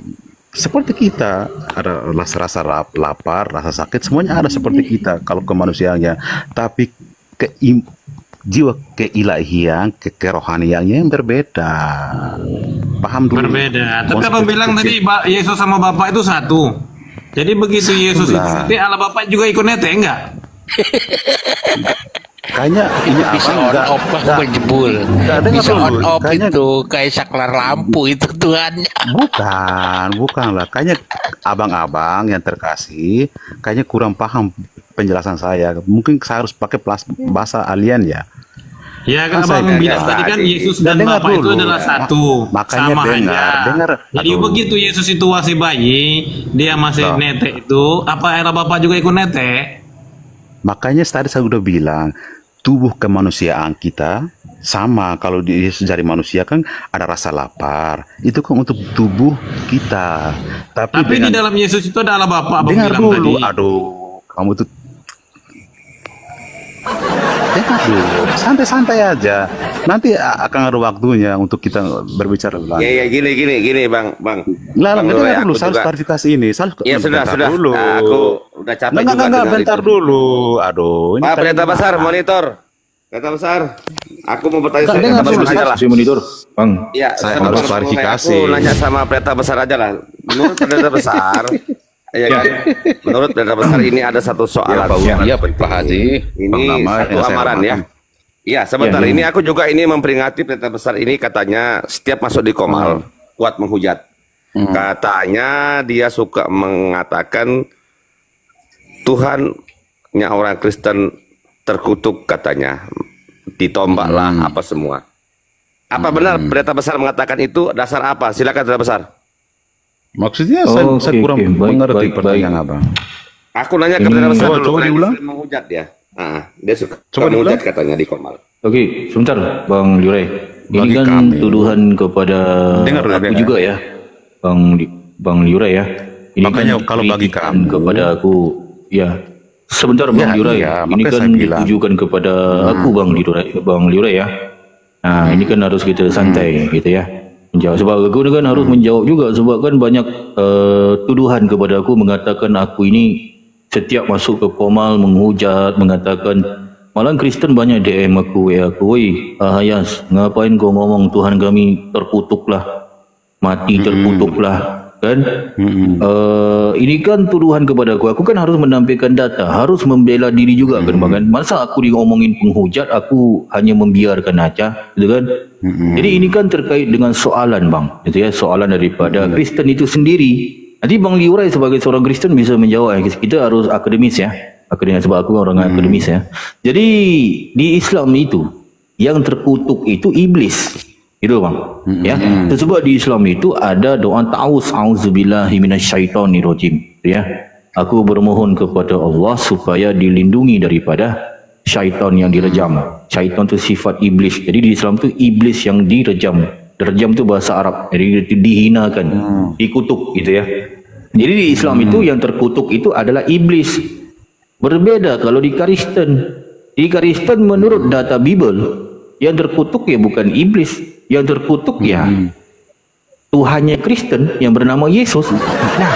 seperti kita, ada rasa lapar, rasa sakit, semuanya ada seperti kita kalau kemanusiaannya. Tapi jiwa keilahian, kerohaniannya yang berbeda. Paham dulu. Berbeda. Tapi abang bilang tadi Yesus sama Bapak itu satu. Jadi begitu Yesus itu netek, Allah Bapak juga ikut netek enggak? Kayaknya ini bisa on off menjebul. Bisa on off itu kayak saklar lampu itu Tuhan. Bukan lah. Kayaknya abang-abang yang terkasih kayaknya kurang paham penjelasan saya. Mungkin saya harus pakai bahasa alien ya. Ya kan abang bilang tadi kan Yesus dan Bapa itu adalah satu. Makanya sama dengar. Jadi begitu Yesus itu masih bayi, dia masih netek itu, apa era Bapa juga ikut netek? Makanya tadi saya udah bilang, tubuh kemanusiaan kita sama. Kalau dari manusia kan ada rasa lapar, itu kan untuk tubuh kita. Tapi di dalam Yesus itu ada Allah Bapa. Dengar dulu, aduh, kamu tuh dengar dulu, santai-santai aja. Nanti akan ada waktunya untuk kita berbicara ulang. Ya gini Bang. Dengar dulu, saya harus klarifikasi ini. Ya sudah. Nah, aku udah capek juga. Enggak, bentar dulu. Aduh, ini Pak Pendeta Besar, monitor. Pendeta Besar, aku mau bertanya saya monitor, Bang. Ya, saya harus klarifikasi. Aku nanya sama Pendeta Besar aja lah. Menurut Pendeta Besar, ya kan? Menurut Pendeta Besar ini ada satu soalan. Ya, Pak Haji. Ini satu amaran ya. Iya, sebentar. Ini aku juga memperingati Pendeta Besar ini, katanya setiap masuk di Komal kuat menghujat. Katanya dia suka mengatakan Tuhannya orang Kristen terkutuk, katanya ditombaklah apa semua. Apa benar Pendeta Besar mengatakan itu? Dasar apa? Silakan Pendeta Besar. Maksudnya saya kurang mengerti pertanyaan abang. Aku nanya ke Pendeta Besar dulu. Coba diulang. Menghujat ya. Dia suka menghujat katanya di Komal. Oke, sebentar Bang Lirai. Ini kan tuduhan kepada aku juga ya, Bang Lirai ya. Ini makanya kan kalau bagi kamu kepada aku, ya sebentar Bang Lirai, ini kan ditujukan kepada aku Bang Lirai ya. Nah ini kan harus kita santai gitu ya. Menjawab, sebab aku kan harus menjawab juga, sebab kan banyak tuduhan kepada aku mengatakan aku ini setiap masuk ke Komal menghujat, mengatakan malah Kristen banyak DM aku, ya aku, woi Hayas, ngapain kau ngomong Tuhan kami terkutuklah, mati terkutuklah, kan? Ini kan tuduhan kepada aku kan harus menampilkan data, harus membela diri juga kan, bahkan masa aku diomongin penghujat, aku hanya membiarkan aja, gitu kan? Jadi ini kan terkait dengan soalan Bang, gitu ya, soalan daripada Kristen itu sendiri. Nanti Bang Lirai sebagai seorang Kristen bisa menjawab, kita harus akademis ya. Akademis, sebab aku orang akademis ya. Jadi di Islam itu yang terkutuk itu iblis, itu Bang. Ya, sebab di Islam itu ada doa ta'awuz, a'udzubillahi minasyaitonirrajim, ya. Aku bermohon kepada Allah supaya dilindungi daripada syaitan yang direjam. Syaitan itu sifat iblis. Jadi di Islam itu iblis yang direjam. Direjam itu bahasa Arab. Jadi dihinakan, dikutuk gitu ya. Jadi di Islam itu yang terkutuk itu adalah iblis. Berbeda kalau di Kristen. Di Kristen menurut data Bible, yang terkutuk ya bukan iblis, yang terkutuk ya Tuhannya Kristen yang bernama Yesus. Nah,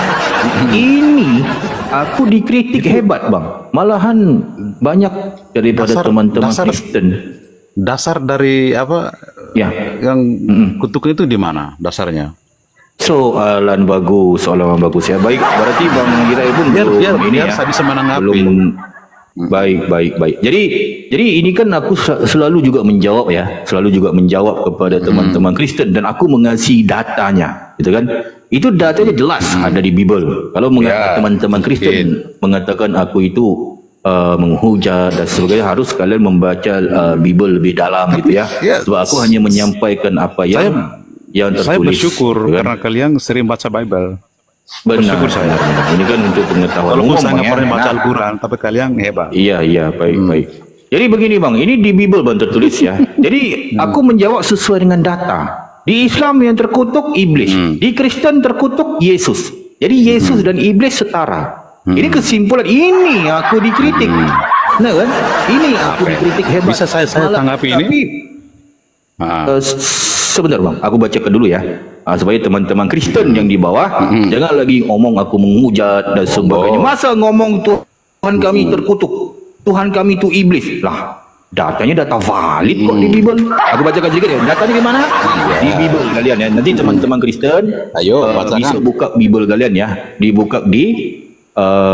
ini aku dikritik hebat Bang. Malahan banyak daripada teman-teman Kristen. Dasar dari apa? Ya, yang kutuk itu di mana dasarnya? Soalan bagus ya. Baik, berarti Bang Lirai pun biar ini ya, saya bisa menanggapi. Baik. Jadi ini kan aku selalu juga menjawab ya, kepada teman-teman Kristen, dan aku mengasih datanya, gitu kan? Itu datanya jelas ada di Bible. Kalau teman-teman Kristen mengatakan aku itu menghujat dan sebagainya, harus kalian membaca Bible lebih dalam gitu ya. Sebab aku hanya menyampaikan apa yang tertulis. Saya bersyukur karena kalian sering baca Bible. Benar. Bersyukur saya. Ini kan untuk pengetahuan Walaupun umum saya nggak ya. pernah baca Al-Quran, tapi kalian hebat. Iya, baik. Jadi begini bang, ini di Bible bang tertulis ya. Jadi aku menjawab sesuai dengan data. Di Islam yang terkutuk iblis, di Kristen terkutuk Yesus. Jadi Yesus dan iblis setara. Ini kesimpulan, ini aku dikritik. Nah kan? Ini aku dikritik hebat. Bisa saya tanggapi ini? Sebentar bang, aku bacakan dulu ya. Supaya teman-teman Kristen yang di bawah jangan lagi ngomong aku menghujat dan sebagainya. Masa ngomong Tuhan kami terkutuk, Tuhan kami itu iblis lah. Datanya data valid kok di Bible. Aku bacakan sedikit ya. Datanya di mana? Di Bible kalian ya. Nanti teman-teman Kristen bisa buka Bible kalian ya. Dibuka di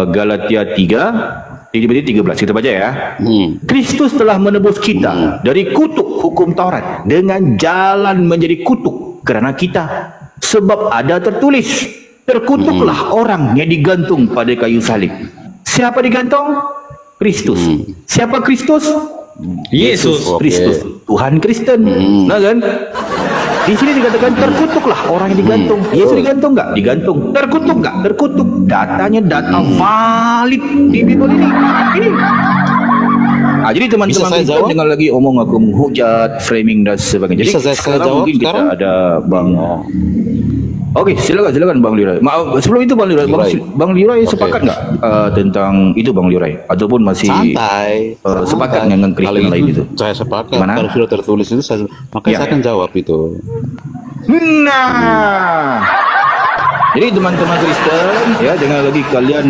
Galatia 3 13 kita baca ya. Kristus telah menebus kita dari kutuk hukum Taurat dengan jalan menjadi kutuk karena kita, sebab ada tertulis, terkutuklah orang yang digantung pada kayu salib. Siapa digantung? Kristus. Siapa Kristus? Yesus Kristus, Tuhan Kristen. Nah kan? Di sini dikatakan terkutuklah orang yang digantung. Yesus digantung nggak? Digantung. Terkutuk nggak? Terkutuk. Datanya data valid di Bible ini. Jadi teman-teman kita jangan lagi omong aku menghujat, framing dan sebagainya. Jadi sekarang mungkin kita ada Bang. Oke, silakan Bang Lirai. Sebelum itu Bang Lirai, Bang Lirai sepakat nggak tentang itu Bang Lirai? Ataupun masih santai, sepakat dengan Kristen lain itu? Saya sepakat. Gimana? Kalau sudah tertulis itu, makanya saya akan jawab itu. Nah, jadi teman-teman Kristen ya jangan lagi kalian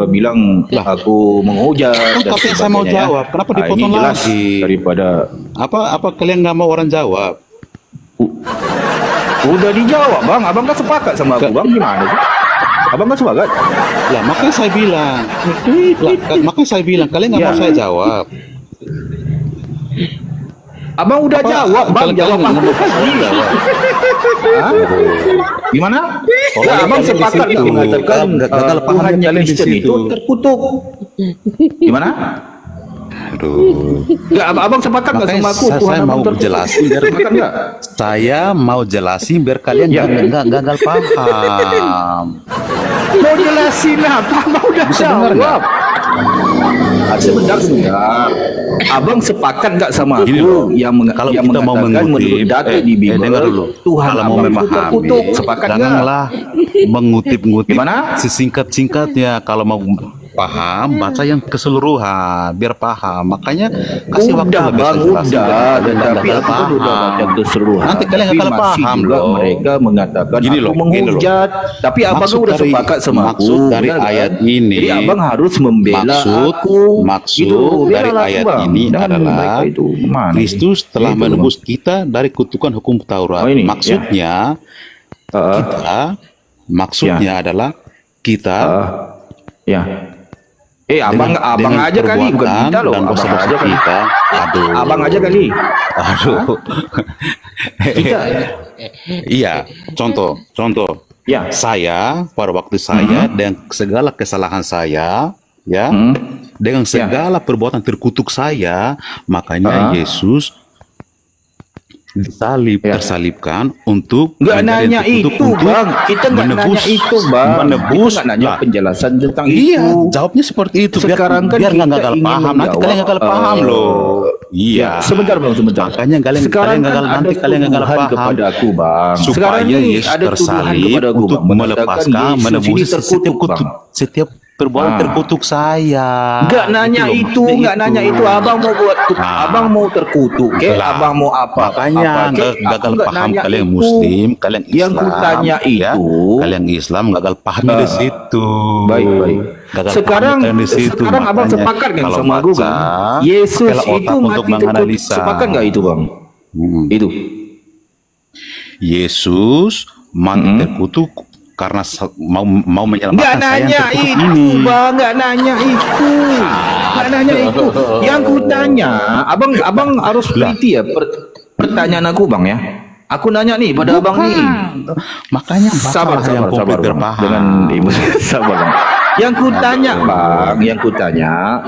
bilang aku menghujat. Tapi saya mau jawab. Kenapa dipotong lagi? Daripada apa kalian nggak mau orang jawab? Udah dijawab bang, abang kan sepakat sama aku bang, gimana sih? Abang kan sepakat? Lah makanya saya bilang, kalian nggak mau saya jawab. Abang udah jawab bang, jawab aku gimana? Abang sepakat nggak mengatakan Tuhan yang Kristen itu terkutuk? Gimana? Aduh. Enggak, abang sepakat nggak sama aku? Saya mau jelasin biar saya mau jelasin biar kalian jangan gagal paham. Mau jelasin apa? Abang udah jawab. Sebentar. Abang sepakat nggak sama aku yang kalau kita mau mengutip data di Bible Tuhan kalau mau memahami janganlah mengutip-ngutip sesingkat-singkatnya. Kalau mau paham baca yang keseluruhan biar paham. Makanya kasih waktu bang, tapi aku udah baca keseluruhan. Nanti kalian nggak kalah paham loh. Mereka mengatakan aku menghujat, tapi abang udah sepakat sama aku. Maksud dari ayat ini, jadi abang harus membela aku. Maksud dari ayat ini adalah Kristus telah menebus kita dari kutukan hukum Taurat. Maksudnya kita, maksudnya adalah kita abang aja kali, bukan kita loh. Dan abang aja kali. Kita, abang aja kali. Kita. Iya, contoh. Ya. Saya pada waktu saya dan segala kesalahan saya, dengan segala perbuatan terkutuk saya, makanya Yesus tersalibkan untuk nanya itu bang, kita nggak nanya itu bang, menebus, nggak nanya penjelasan tentang itu. Jawabnya seperti itu. Sekarang biar nggak gagal paham, nanti kalian gagal paham loh. Iya. Sebentar bang, sebentar. Makanya kalian gagal paham kepada aku bang. Supaya Yesus tersalib untuk melepaskan, menebus setiap perbuatan terkutuk saya. Nggak nanya itu. Abang mau buat, abang mau terkutuk, abang mau apa? Makanya gagal paham kalian Muslim, kalian Islam. Yang kutanya itu, kalian Islam gagal paham di situ. Baik. Sekarang abang sepakat kan sama aku bang? Yesus itu mati terkutuk. Sepakat nggak itu bang? Itu. Yesus mati terkutuk karena mau menyelamatkan saya yang terkutuk ini. Bang, nggak nanya itu. Yang kutanya, abang harus teliti ya pertanyaan aku bang ya. Aku nanya nih pada abang nih. Makanya sabar yang komputer paham dengan ibu. Sabar bang. Yang kutanya,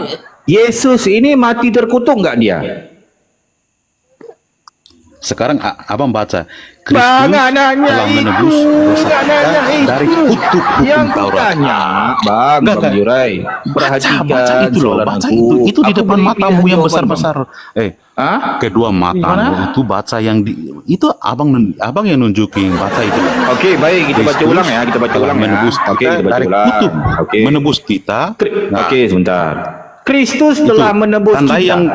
Yesus ini mati terkutuk nggak dia? Sekarang abang baca, Kristus telah menebus dosa kita dari kutuk hukum Taurat. Bang Yurai, Baca itu loh, baca itu di depan matamu yang besar-besar. Kedua matamu itu baca yang itu abang yang nunjukin, baca itu. Oke, baik, kita baca ulang ya, kita baca ulang menebus kita dari kutuk, menebus kita. Oke, sebentar. Kristus telah menebus kita. Yang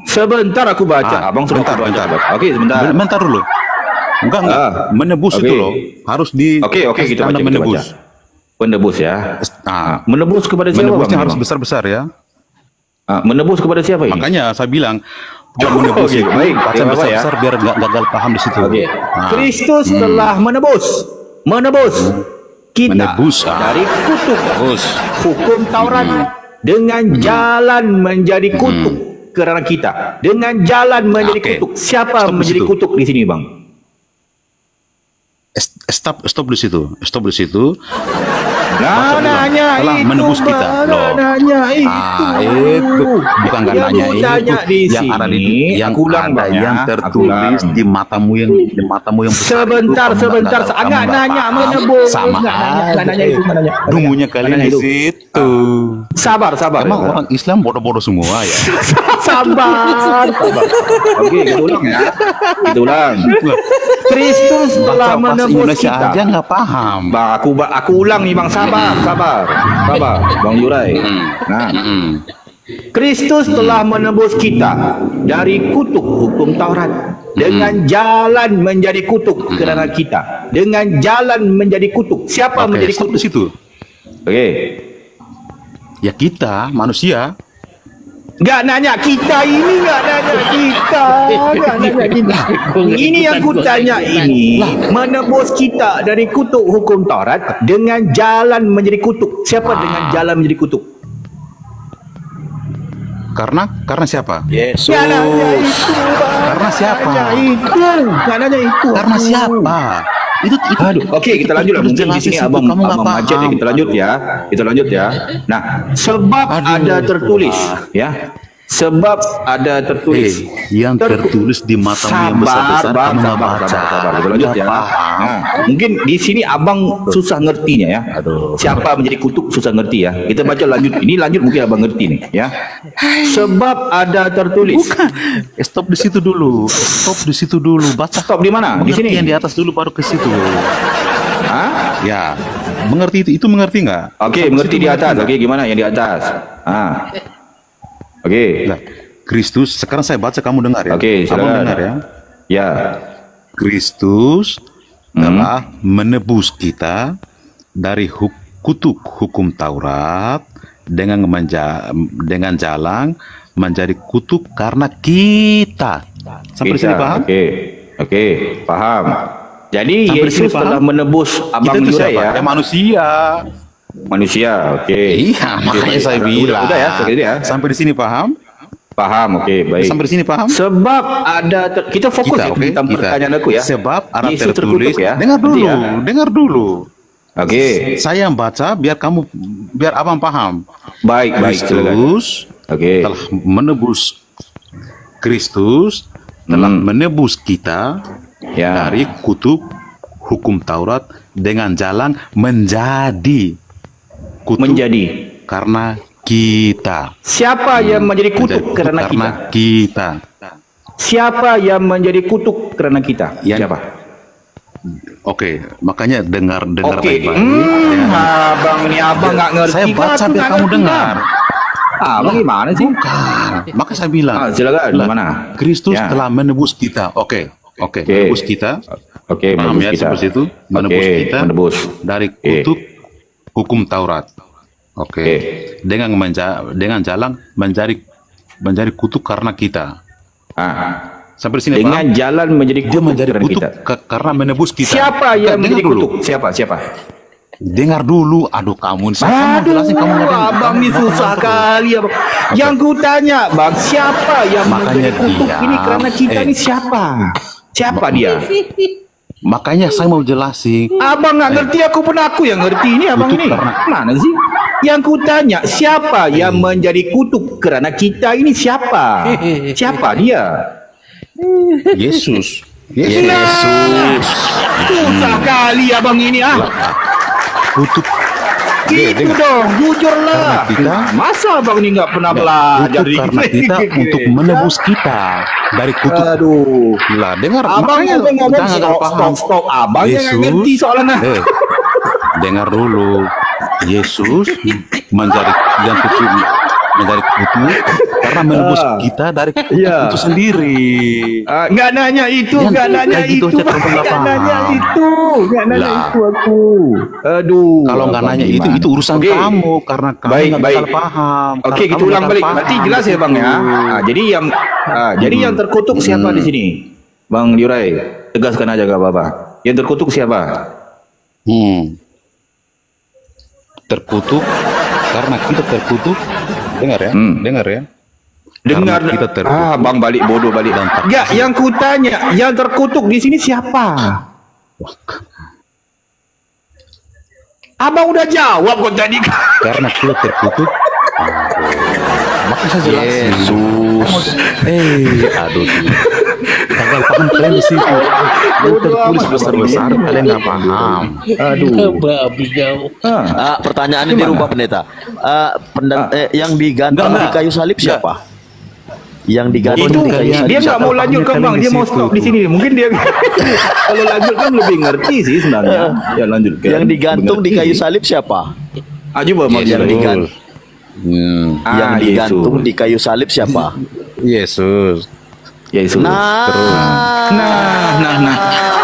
sebentar aku baca. Abang sebentar. Oke, sebentar. Bentar dulu. Enggak. Menebus itu loh. Harus di Oke, kita baca menebus. Menebus ya. Menebus kepada siapa? Menebusnya harus besar-besar ya. Menebus kepada siapa ini? Makanya saya bilang menebus itu baca besar-besar biar nggak gagal paham di situ. Kristus telah menebus kita dari kutuk hukum Taurat dengan jalan menjadi kutuk kerana kita. Dengan jalan menjadi kutuk. Siapa menjadi kutuk di sini, Bang? Stop di situ. Nanya telah menebus kita loh. Itu bukan nanya itu yang ada di yang tertulis di matamu yang besar. Sebentar enggak nanya menebus sama nanya itu dungunya kalian di situ. Sabar emang orang Islam bodoh-bodoh semua ya. sabar. Oke, kita ulang. Kristus telah menebus kita. Aja nggak paham. Bang, aku ulang nih, Bang. Sabar, Bang Yurai. Kristus telah menebus kita dari kutuk hukum Taurat dengan jalan menjadi kutuk kerana kita. Dengan jalan menjadi kutuk. Siapa menjadi kutuk? Di situ. Oke. Ya kita manusia. Nggak nanya kita ini, nggak nanya kita. Ini yang kutanya ini, menebus kita dari kutuk hukum Taurat dengan jalan menjadi kutuk. Siapa dengan jalan menjadi kutuk? Karena siapa? Yesus. Karena siapa? Nanya itu. Karena siapa? Itu aduh, oke, kita lanjut lah. Mungkin di sini abang macet ya. Kita lanjut ya. Nah, sebab ada tertulis ya. Sebab ada tertulis yang tertulis di matamu yang besar-besar kamu nggak baca. Kita lanjut ya. Nah, mungkin di sini abang susah ngertinya ya. Siapa menjadi kutuk susah ngerti ya. Kita baca lanjut. Ini lanjut mungkin abang ngerti nih ya. Sebab ada tertulis. Bukan. Stop di situ dulu. Baca. Stop di mana? Di sini. Yang di atas dulu baru ke situ. Ya, mengerti itu mengerti nggak? Oke, mengerti di atas. Oke, gimana yang di atas? Oke. Nah, Kristus, sekarang saya baca kamu dengar ya. Oke, silakan. Dengar ya. Ya. Kristus telah menebus kita dari kutuk hukum Taurat dengan jalan menjadi kutuk karena kita. Sampai sini paham? Oke, paham. Jadi Yesus telah menebus abang Yurai ya. Manusia, oke. Iya, makanya saya bilang. Udah ya, sampai di sini paham? Paham, oke, baik. Sampai di sini paham? Sebab ada kita fokus tentang pertanyaan aku ya. Sebab ada tertulis ya. Dengar dulu. Oke. Saya yang baca biar abang paham. Baik, Kristus telah menebus. Kristus telah menebus kita dari kutuk hukum Taurat dengan jalan menjadi kutuk karena kita. Siapa yang menjadi kutuk karena kita? Siapa yang menjadi kutuk karena kita? Siapa? Oke, makanya dengar baik-baik. Abang nggak ngerti. Saya baca biar kamu dengar. Bagaimana sih? Maka saya bilang. Silakan. Mana? Kristus telah menebus kita. Oke. Menebus kita. Paham ya seperti itu? Menebus kita dari kutuk hukum Taurat. Dengan jalan menjadi kutuk karena kita. Sampai sini dengan paham? Jalan menjadi kutuk karena menebus kita. Siapa yang menjadi kutuk? Siapa? Dengar dulu. Aduh, kamu saya jelasin kamu abang ini susah kali abang. Yang ku tanya, Bang, siapa yang menjadi kutuk ini karena kita ini siapa? Siapa dia? Makanya saya mau jelasin. Abang nggak ngerti, aku pun aku yang ngerti ini abang ini. Mana sih? Yang ku tanya, siapa yang menjadi kutuk kerana kita ini siapa? Siapa dia? Yesus. Susah kali abang ini Kutuk. Gitu dong, jujurlah. Masa abang ini nggak pernah belajar karena kita untuk menebus kita dari kutuk. Aduh. Lah, dengar. Abang yang ngomong stop. Abang yang nggak ngerti soalnya. Dengar dulu. Yesus menjadi yang kecil, menjadi kutuk karena menebus kita dari kutuk itu sendiri. Nggak nanya itu, nggak nanya itu aku. Aduh. Kalau nggak nanya itu urusan kamu karena kamu nggak bakal paham. Oke, kita ulang balik. Berarti jelas ya bang ya. Jadi yang terkutuk siapa di sini, Bang Liurai? Tegaskan aja gak apa-apa. Yang terkutuk siapa? Terkutuk karena kita terkutuk. Dengar ya, dengar ya. Dengar. Kita terkutuk. Bang balik bodoh balik. Ya, yang kutanya, yang terkutuk di sini siapa? Abang udah jawab kok tadi. Karena kita terkutuk. Maka saya jelasin. Yesus. Aduh. Gagal paham kalian di situ. Yang tertulis besar-besar kalian nggak paham. Aduh. Pertanyaan ini dirubah pendeta. Yang digantung di kayu salib siapa? Yang digantung di kayu salib dia nggak mau lanjutkan bang, dia mau stop di sini. Mungkin dia kalau lanjutkan lebih ngerti sih sebenarnya. Ya lanjutkan. Yang digantung di kayu salib siapa? Coba yang digantung. Yang digantung di kayu salib siapa? Yesus. Nah.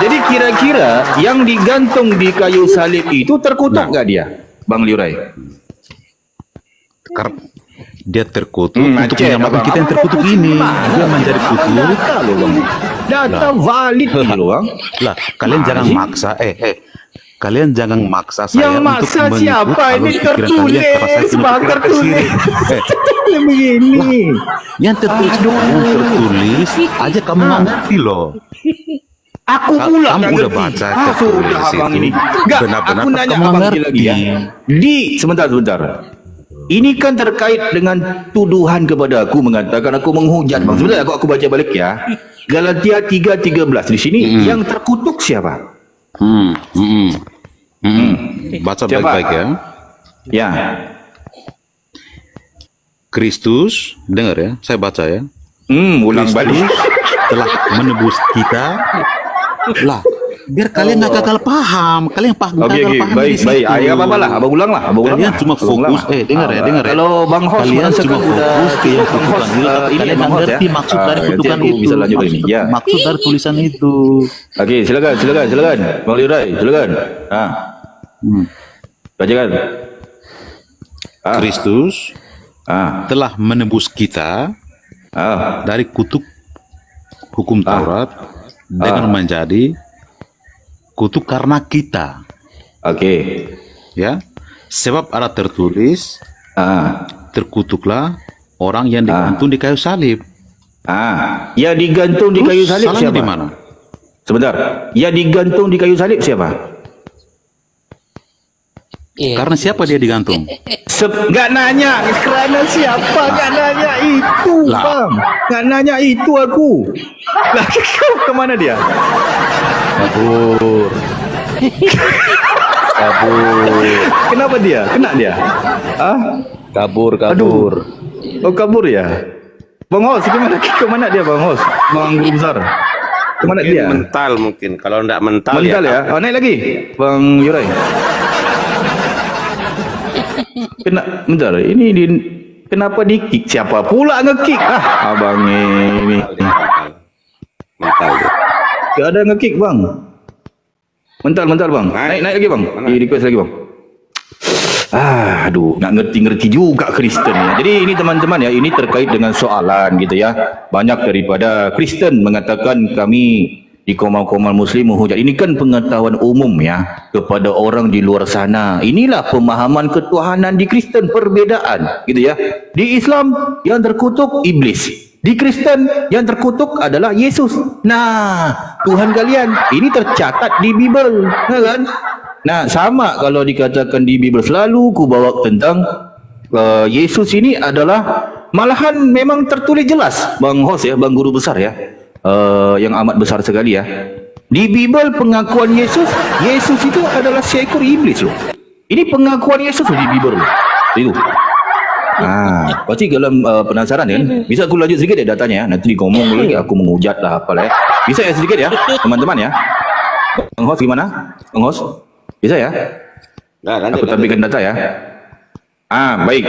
Jadi kira-kira yang digantung di kayu salib itu terkutuk nggak dia, Bang Liurai? Dia terkutuk untuk menyelamatkan kita yang terkutuk ini. Dia menjadi kutuk. Data valid loh bang. Lah, kalian jangan maksa. Kalian jangan maksa saya yang maksa untuk siapa ini tertulis bang, tertulis begini. Yang tertulis aja kamu nggak ngerti loh. Aku pula kamu udah baca tertulis abang itu. ini. Aku nanya abang lagi ya. Sebentar. Ini kan terkait dengan tuduhan kepada aku mengatakan aku menghujat bang. Sebentar aku baca balik ya. Galatia 3:13 di sini yang terkutuk siapa? Baca baik-baik ya. Ya. Kristus, dengar ya, saya baca ya. Ulang balik. Telah menebus kita. Lah, biar kalian nggak gagal paham. Kalian gagal paham di situ. Baik. Apa-apa lah, abang ulang lah. Kalian cuma fokus. Dengar ya. Kalau Bang Hos kalian cuma fokus ke yang kutukan itu, tapi kalian nggak ngerti maksud dari kutukan itu. Bisa lanjut ini. Ya. Maksud dari tulisan itu. Oke, silakan. Bang Liurai, silakan. Bacakan. Kristus telah menebus kita dari kutuk hukum Taurat dengan menjadi kutuk karena kita. Oke. Ya. Sebab ada tertulis terkutuklah orang yang digantung di kayu salib. Ya digantung di kayu salib siapa? Di mana? Sebentar. Ya digantung di kayu salib siapa? Karena siapa dia digantung? Nggak nanya karena siapa, nggak nanya itu bang, nggak nanya itu aku. Lah kemana dia? Kabur. Kenapa dia? Kena dia? Kabur. Aduh. Oh kabur ya? Bang Hos, kemana dia Bang Hos? Bang Guru Besar. Kemana dia? Mental mungkin. Kalau enggak mental ya. Naik lagi Bang Yurai. Bentar, ini kenapa di-kick? Siapa pula nge-kick? Abang ini. Mental dia. Gak ada nge-kick bang. Mental bang. Naik lagi bang. Di request lagi bang. Aduh, nggak ngerti juga Kristen ya. Jadi ini teman-teman ya, ini terkait dengan soalan gitu ya. Banyak daripada Kristen mengatakan kami di Komal-Komal Muslim menghujat. Ini kan pengetahuan umum ya kepada orang di luar sana. Inilah pemahaman ketuhanan di Kristen, perbedaan gitu ya. Di Islam yang terkutuk iblis, di Kristen yang terkutuk adalah Yesus. Nah, Tuhan kalian ini tercatat di Bible, kan? Nah, sama kalau dikatakan di Bible, selalu ku bawa tentang Yesus ini adalah malahan memang tertulis jelas, Bang Hos ya, Bang Guru Besar ya. yang amat besar sekali ya. Di Bible pengakuan Yesus itu adalah seekor iblis loh. Ini pengakuan Yesus di Bible loh. Itu. Pasti kalau penasaran kan, bisa aku lanjut sedikit ya datanya ya. Nanti ngomong lagi aku menghujat lah apalah ya. Bisa ya sedikit ya, teman-teman ya. Bang Host gimana? Bang Host? Bisa ya? Nah, aku tampilkan data ya. Baik.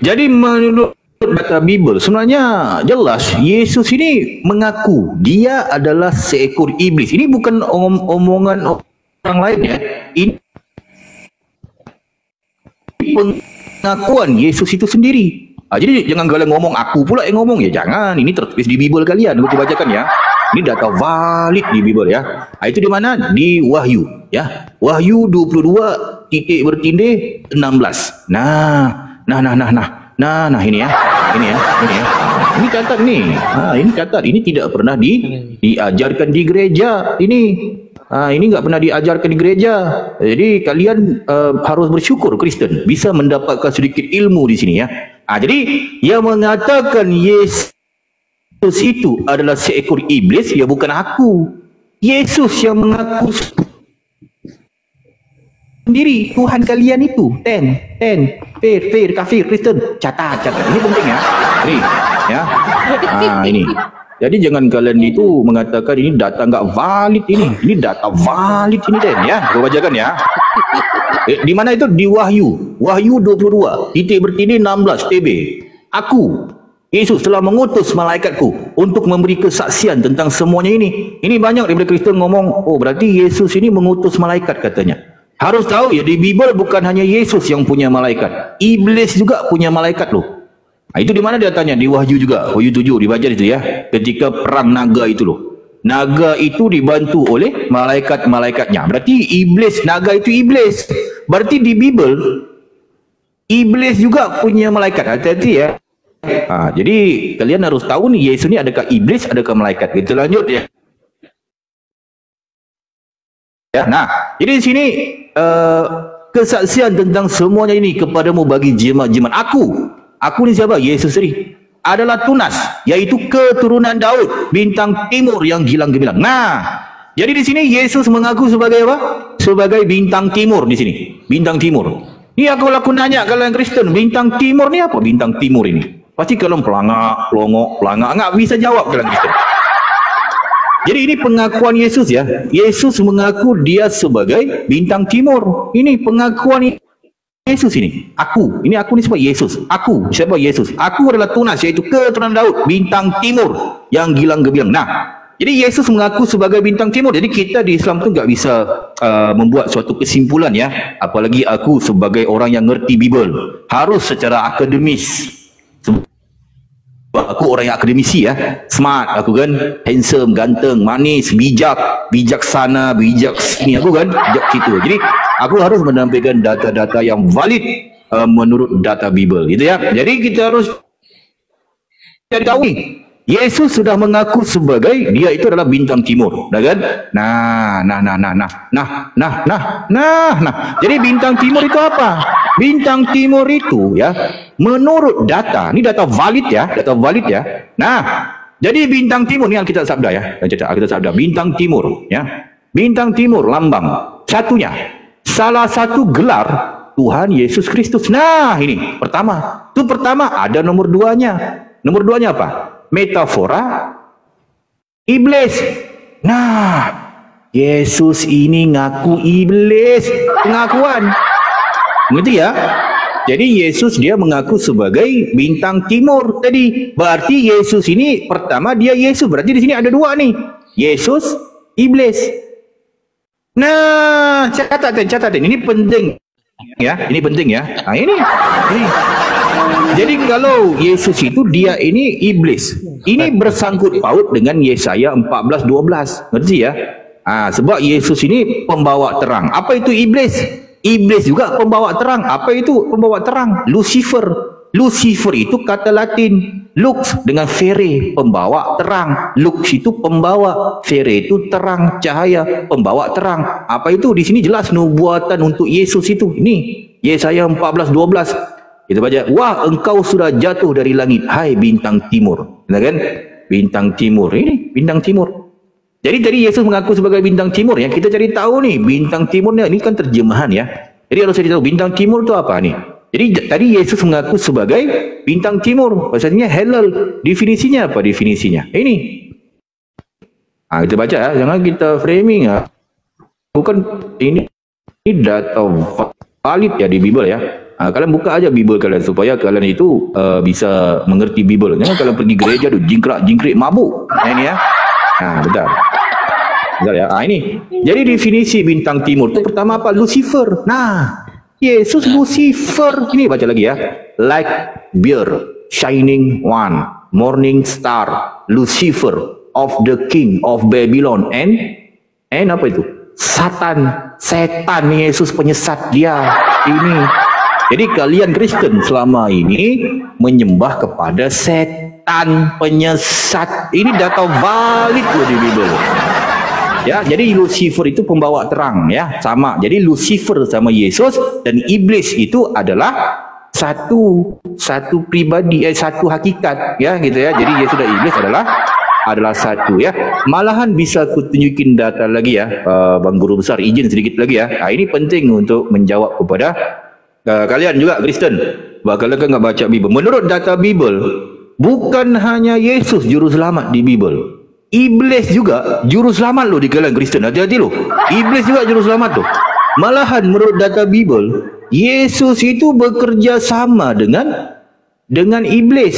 Jadi menurut data Bible sebenarnya jelas Yesus ini mengaku dia adalah seekor iblis. Ini bukan omongan orang lain ya. Ini pengakuan Yesus itu sendiri. Jadi jangan kalian ngomong aku pula yang ngomong ya, jangan. Ini tertulis di Bible kalian, aku bacakan ya. Ini data valid di Bible ya. Itu di mana? Di Wahyu ya. Wahyu 22 titik bertindih 16. Nah ini ya. Ini catat nih. Ini catat. Ini tidak pernah diajarkan di gereja ini. Ini nggak pernah diajarkan di gereja. Jadi kalian harus bersyukur Kristen bisa mendapatkan sedikit ilmu di sini ya. Jadi yang mengatakan Yesus itu adalah seekor iblis ya bukan aku. Yesus yang mengaku sendiri Tuhan kalian itu. Fair, kafir, Kristen. Catat. Ini penting ya. Ini ya. Ini. Jadi jangan kalian itu mengatakan ini data nggak valid ini. Ini data valid ini Den ya. Aku bacakan ya. Di mana itu? Di Wahyu. Wahyu 22 titik bertindih 16 TB. Aku Yesus telah mengutus malaikatku untuk memberi kesaksian tentang semuanya ini. Ini banyak daripada Kristen ngomong, oh berarti Yesus ini mengutus malaikat katanya. Harus tahu ya di Bible bukan hanya Yesus yang punya malaikat. Iblis juga punya malaikat loh. Itu di mana datanya? Di Wahyu juga. Wahyu 7 dibaca itu ya. Ketika perang naga itu loh. Naga itu dibantu oleh malaikat-malaikatnya. Berarti iblis, naga itu iblis. Berarti di Bible iblis juga punya malaikat. Hati-hati ya. Jadi kalian harus tahu nih Yesus ini adakah iblis, adakah malaikat. Kita lanjut ya. Nah, jadi di sini kesaksian tentang semuanya ini kepadamu bagi jemaat-jemaat. Aku ni siapa? Yesus sendiri. Adalah tunas, yaitu keturunan Daud, bintang timur yang gilang gemilang. Nah, jadi di sini Yesus mengaku sebagai apa? Sebagai bintang timur di sini. Bintang timur. Ini aku nanya kalian Kristen, bintang timur ni apa? Bintang timur ini. Pasti kalian pelangak, nggak bisa jawab kalian Kristen. Jadi ini pengakuan Yesus ya. Yesus mengaku dia sebagai bintang timur. Ini pengakuan Yesus ini. Ini aku ni siapa? Yesus. Aku siapa? Yesus. Aku adalah tunas, yaitu keturunan Daud, bintang timur yang gilang gemilang. Nah, jadi Yesus mengaku sebagai bintang timur. Jadi kita di Islam tu nggak bisa membuat suatu kesimpulan ya. Apalagi aku sebagai orang yang ngerti Bible, harus secara akademis. Aku orang yang akademisi ya, smart aku kan, handsome, ganteng, manis, bijaksana, sini aku kan, bijak situ. Jadi aku harus menampilkan data-data yang valid menurut data Bible, gitu ya. Jadi kita harus cari tahu nih, Yesus sudah mengaku sebagai dia itu adalah bintang timur, dah kan? Nah. Jadi bintang timur itu apa? Bintang timur itu ya, menurut data, ini data valid ya. Nah, jadi bintang timur ini Alkitab sabda ya. Alkitab sabda bintang timur ya. Bintang timur lambang satunya, salah satu gelar Tuhan Yesus Kristus. Nah, ini pertama. Itu pertama, ada nomor duanya. Nomor duanya apa? Metafora iblis. Nah, Yesus ini ngaku iblis, pengakuan. Ngerti ya? Jadi Yesus dia mengaku sebagai bintang timur tadi. Berarti Yesus ini pertama dia Yesus. Berarti di sini ada dua nih. Yesus, iblis. Nah, catat. Ini penting ya. Ini penting ya. Nah, ini. Jadi kalau Yesus itu dia ini iblis. Ini bersangkut paut dengan Yesaya 14:12. Ngerti ya? Sebab Yesus ini pembawa terang. Apa itu iblis? Iblis juga pembawa terang. Apa itu pembawa terang? Lucifer. Lucifer itu kata Latin. Lux dengan fere, pembawa terang. Lux itu pembawa, fere itu terang, cahaya, pembawa terang. Apa itu? Di sini jelas nubuatan untuk Yesus itu. Ini Yesaya 14:12. Kita baca, wah engkau sudah jatuh dari langit, hai bintang timur. Nah, kan? bintang timur. Ini bintang timur. Jadi tadi Yesus mengaku sebagai bintang timur ya. Kita cari tahu nih bintang timurnya, ini kan terjemahan ya. Jadi harus cari tahu bintang timur itu apa nih. Jadi tadi Yesus mengaku sebagai bintang timur. Maksudnya halal. Definisinya apa definisinya? Ini. Kita baca ya. Jangan kita framing ya. Bukan ini data valid ya di Bible ya. Kalian buka aja Bible kalian supaya kalian itu bisa mengerti Bible. Jangan kalian pergi gereja tuh jingkrak mabuk. Ini ya. Bentar ya. Ini. Jadi definisi bintang timur itu pertama apa? Lucifer. Yesus Lucifer. Ini baca lagi ya. Like beer, shining one, morning star, Lucifer of the king of Babylon and apa itu? Setan Yesus penyesat dia. Ini. Jadi kalian Kristen selama ini menyembah kepada setan penyesat. Ini data valid loh di Bible. Ya, jadi Lucifer itu pembawa terang ya, sama. Jadi Lucifer sama Yesus dan iblis itu adalah satu pribadi, satu hakikat ya gitu ya. Jadi Yesus dan iblis adalah satu ya. Malahan bisa aku tunjukin data lagi ya, Bang Guru Besar, izin sedikit lagi ya. Ini penting untuk menjawab kepada kalian juga Kristen. Kalian kan nggak baca Bible. Menurut data Bible, bukan hanya Yesus juru selamat di Bible. Iblis juga juru selamat loh di kalangan Kristen. Hati-hati loh. Iblis juga juru selamat tuh. Malahan menurut data Bible, Yesus itu bekerja sama dengan iblis.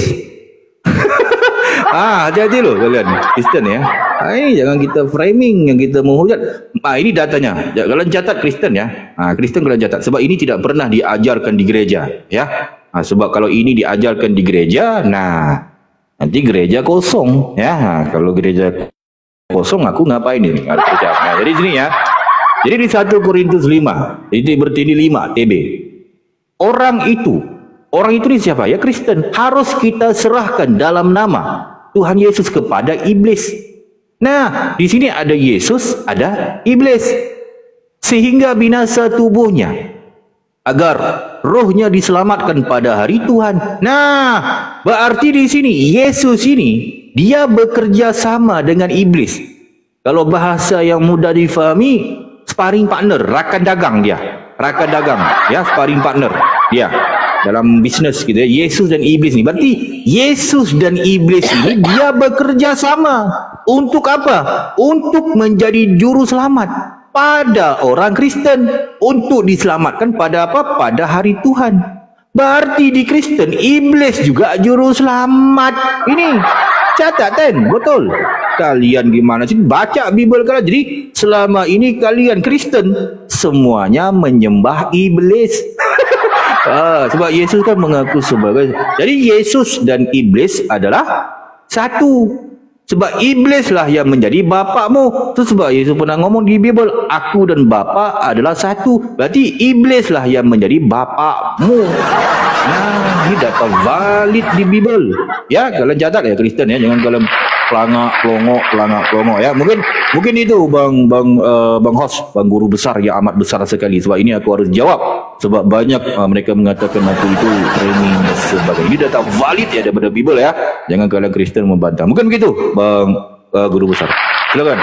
Hati-hati loh kalian Kristen ya. Ini jangan kita framing yang kita menghujat. Ini datanya. Kalian catat Kristen ya. Kristen kalian catat. Sebab ini tidak pernah diajarkan di gereja ya. Sebab kalau ini diajarkan di gereja, nanti gereja kosong ya. Kalau gereja kosong aku ngapain ini? Jadi sini ya. Jadi di 1 Korintus 5, itu berarti ini 5 TB. Orang itu ini siapa? Ya Kristen. Harus kita serahkan dalam nama Tuhan Yesus kepada iblis. Di sini ada Yesus, ada iblis. Sehingga binasa tubuhnya, agar rohnya diselamatkan pada hari Tuhan. Berarti di sini Yesus ini dia bekerja sama dengan iblis. Kalau bahasa yang mudah difahami, sparring partner, rakan dagang dia. Rakan dagang, ya, sparring partner dia dalam bisnes gitu ya. Yesus dan iblis ini. Berarti Yesus dan iblis ini dia bekerja sama. Untuk apa? Untuk menjadi juru selamat pada orang Kristen, untuk diselamatkan pada apa? Pada hari Tuhan. Berarti di Kristen iblis juga juru selamat. Ini catatan betul. Kalian gimana sih baca Bible kalian? Jadi selama ini kalian Kristen semuanya menyembah iblis. Sebab Yesus kan mengaku sebagai. Jadi Yesus dan iblis adalah satu. Sebab iblis lah yang menjadi bapakmu. Itu sebab Yesus pernah ngomong di Bible, aku dan Bapa adalah satu. Berarti iblis lah yang menjadi bapakmu. Ini data valid di Bible. Ya, kalian catat ya Kristen ya, jangan kalian pelangak-pelongo ya. Mungkin itu Bang host, Bang Guru Besar yang amat besar sekali. Sebab ini aku harus jawab. Sebab banyak mereka mengatakan aku itu training dan sebagainya. Ini data valid ya daripada Bible ya. Jangan kalian Kristen membantah. Mungkin begitu Bang Guru Besar. Silakan.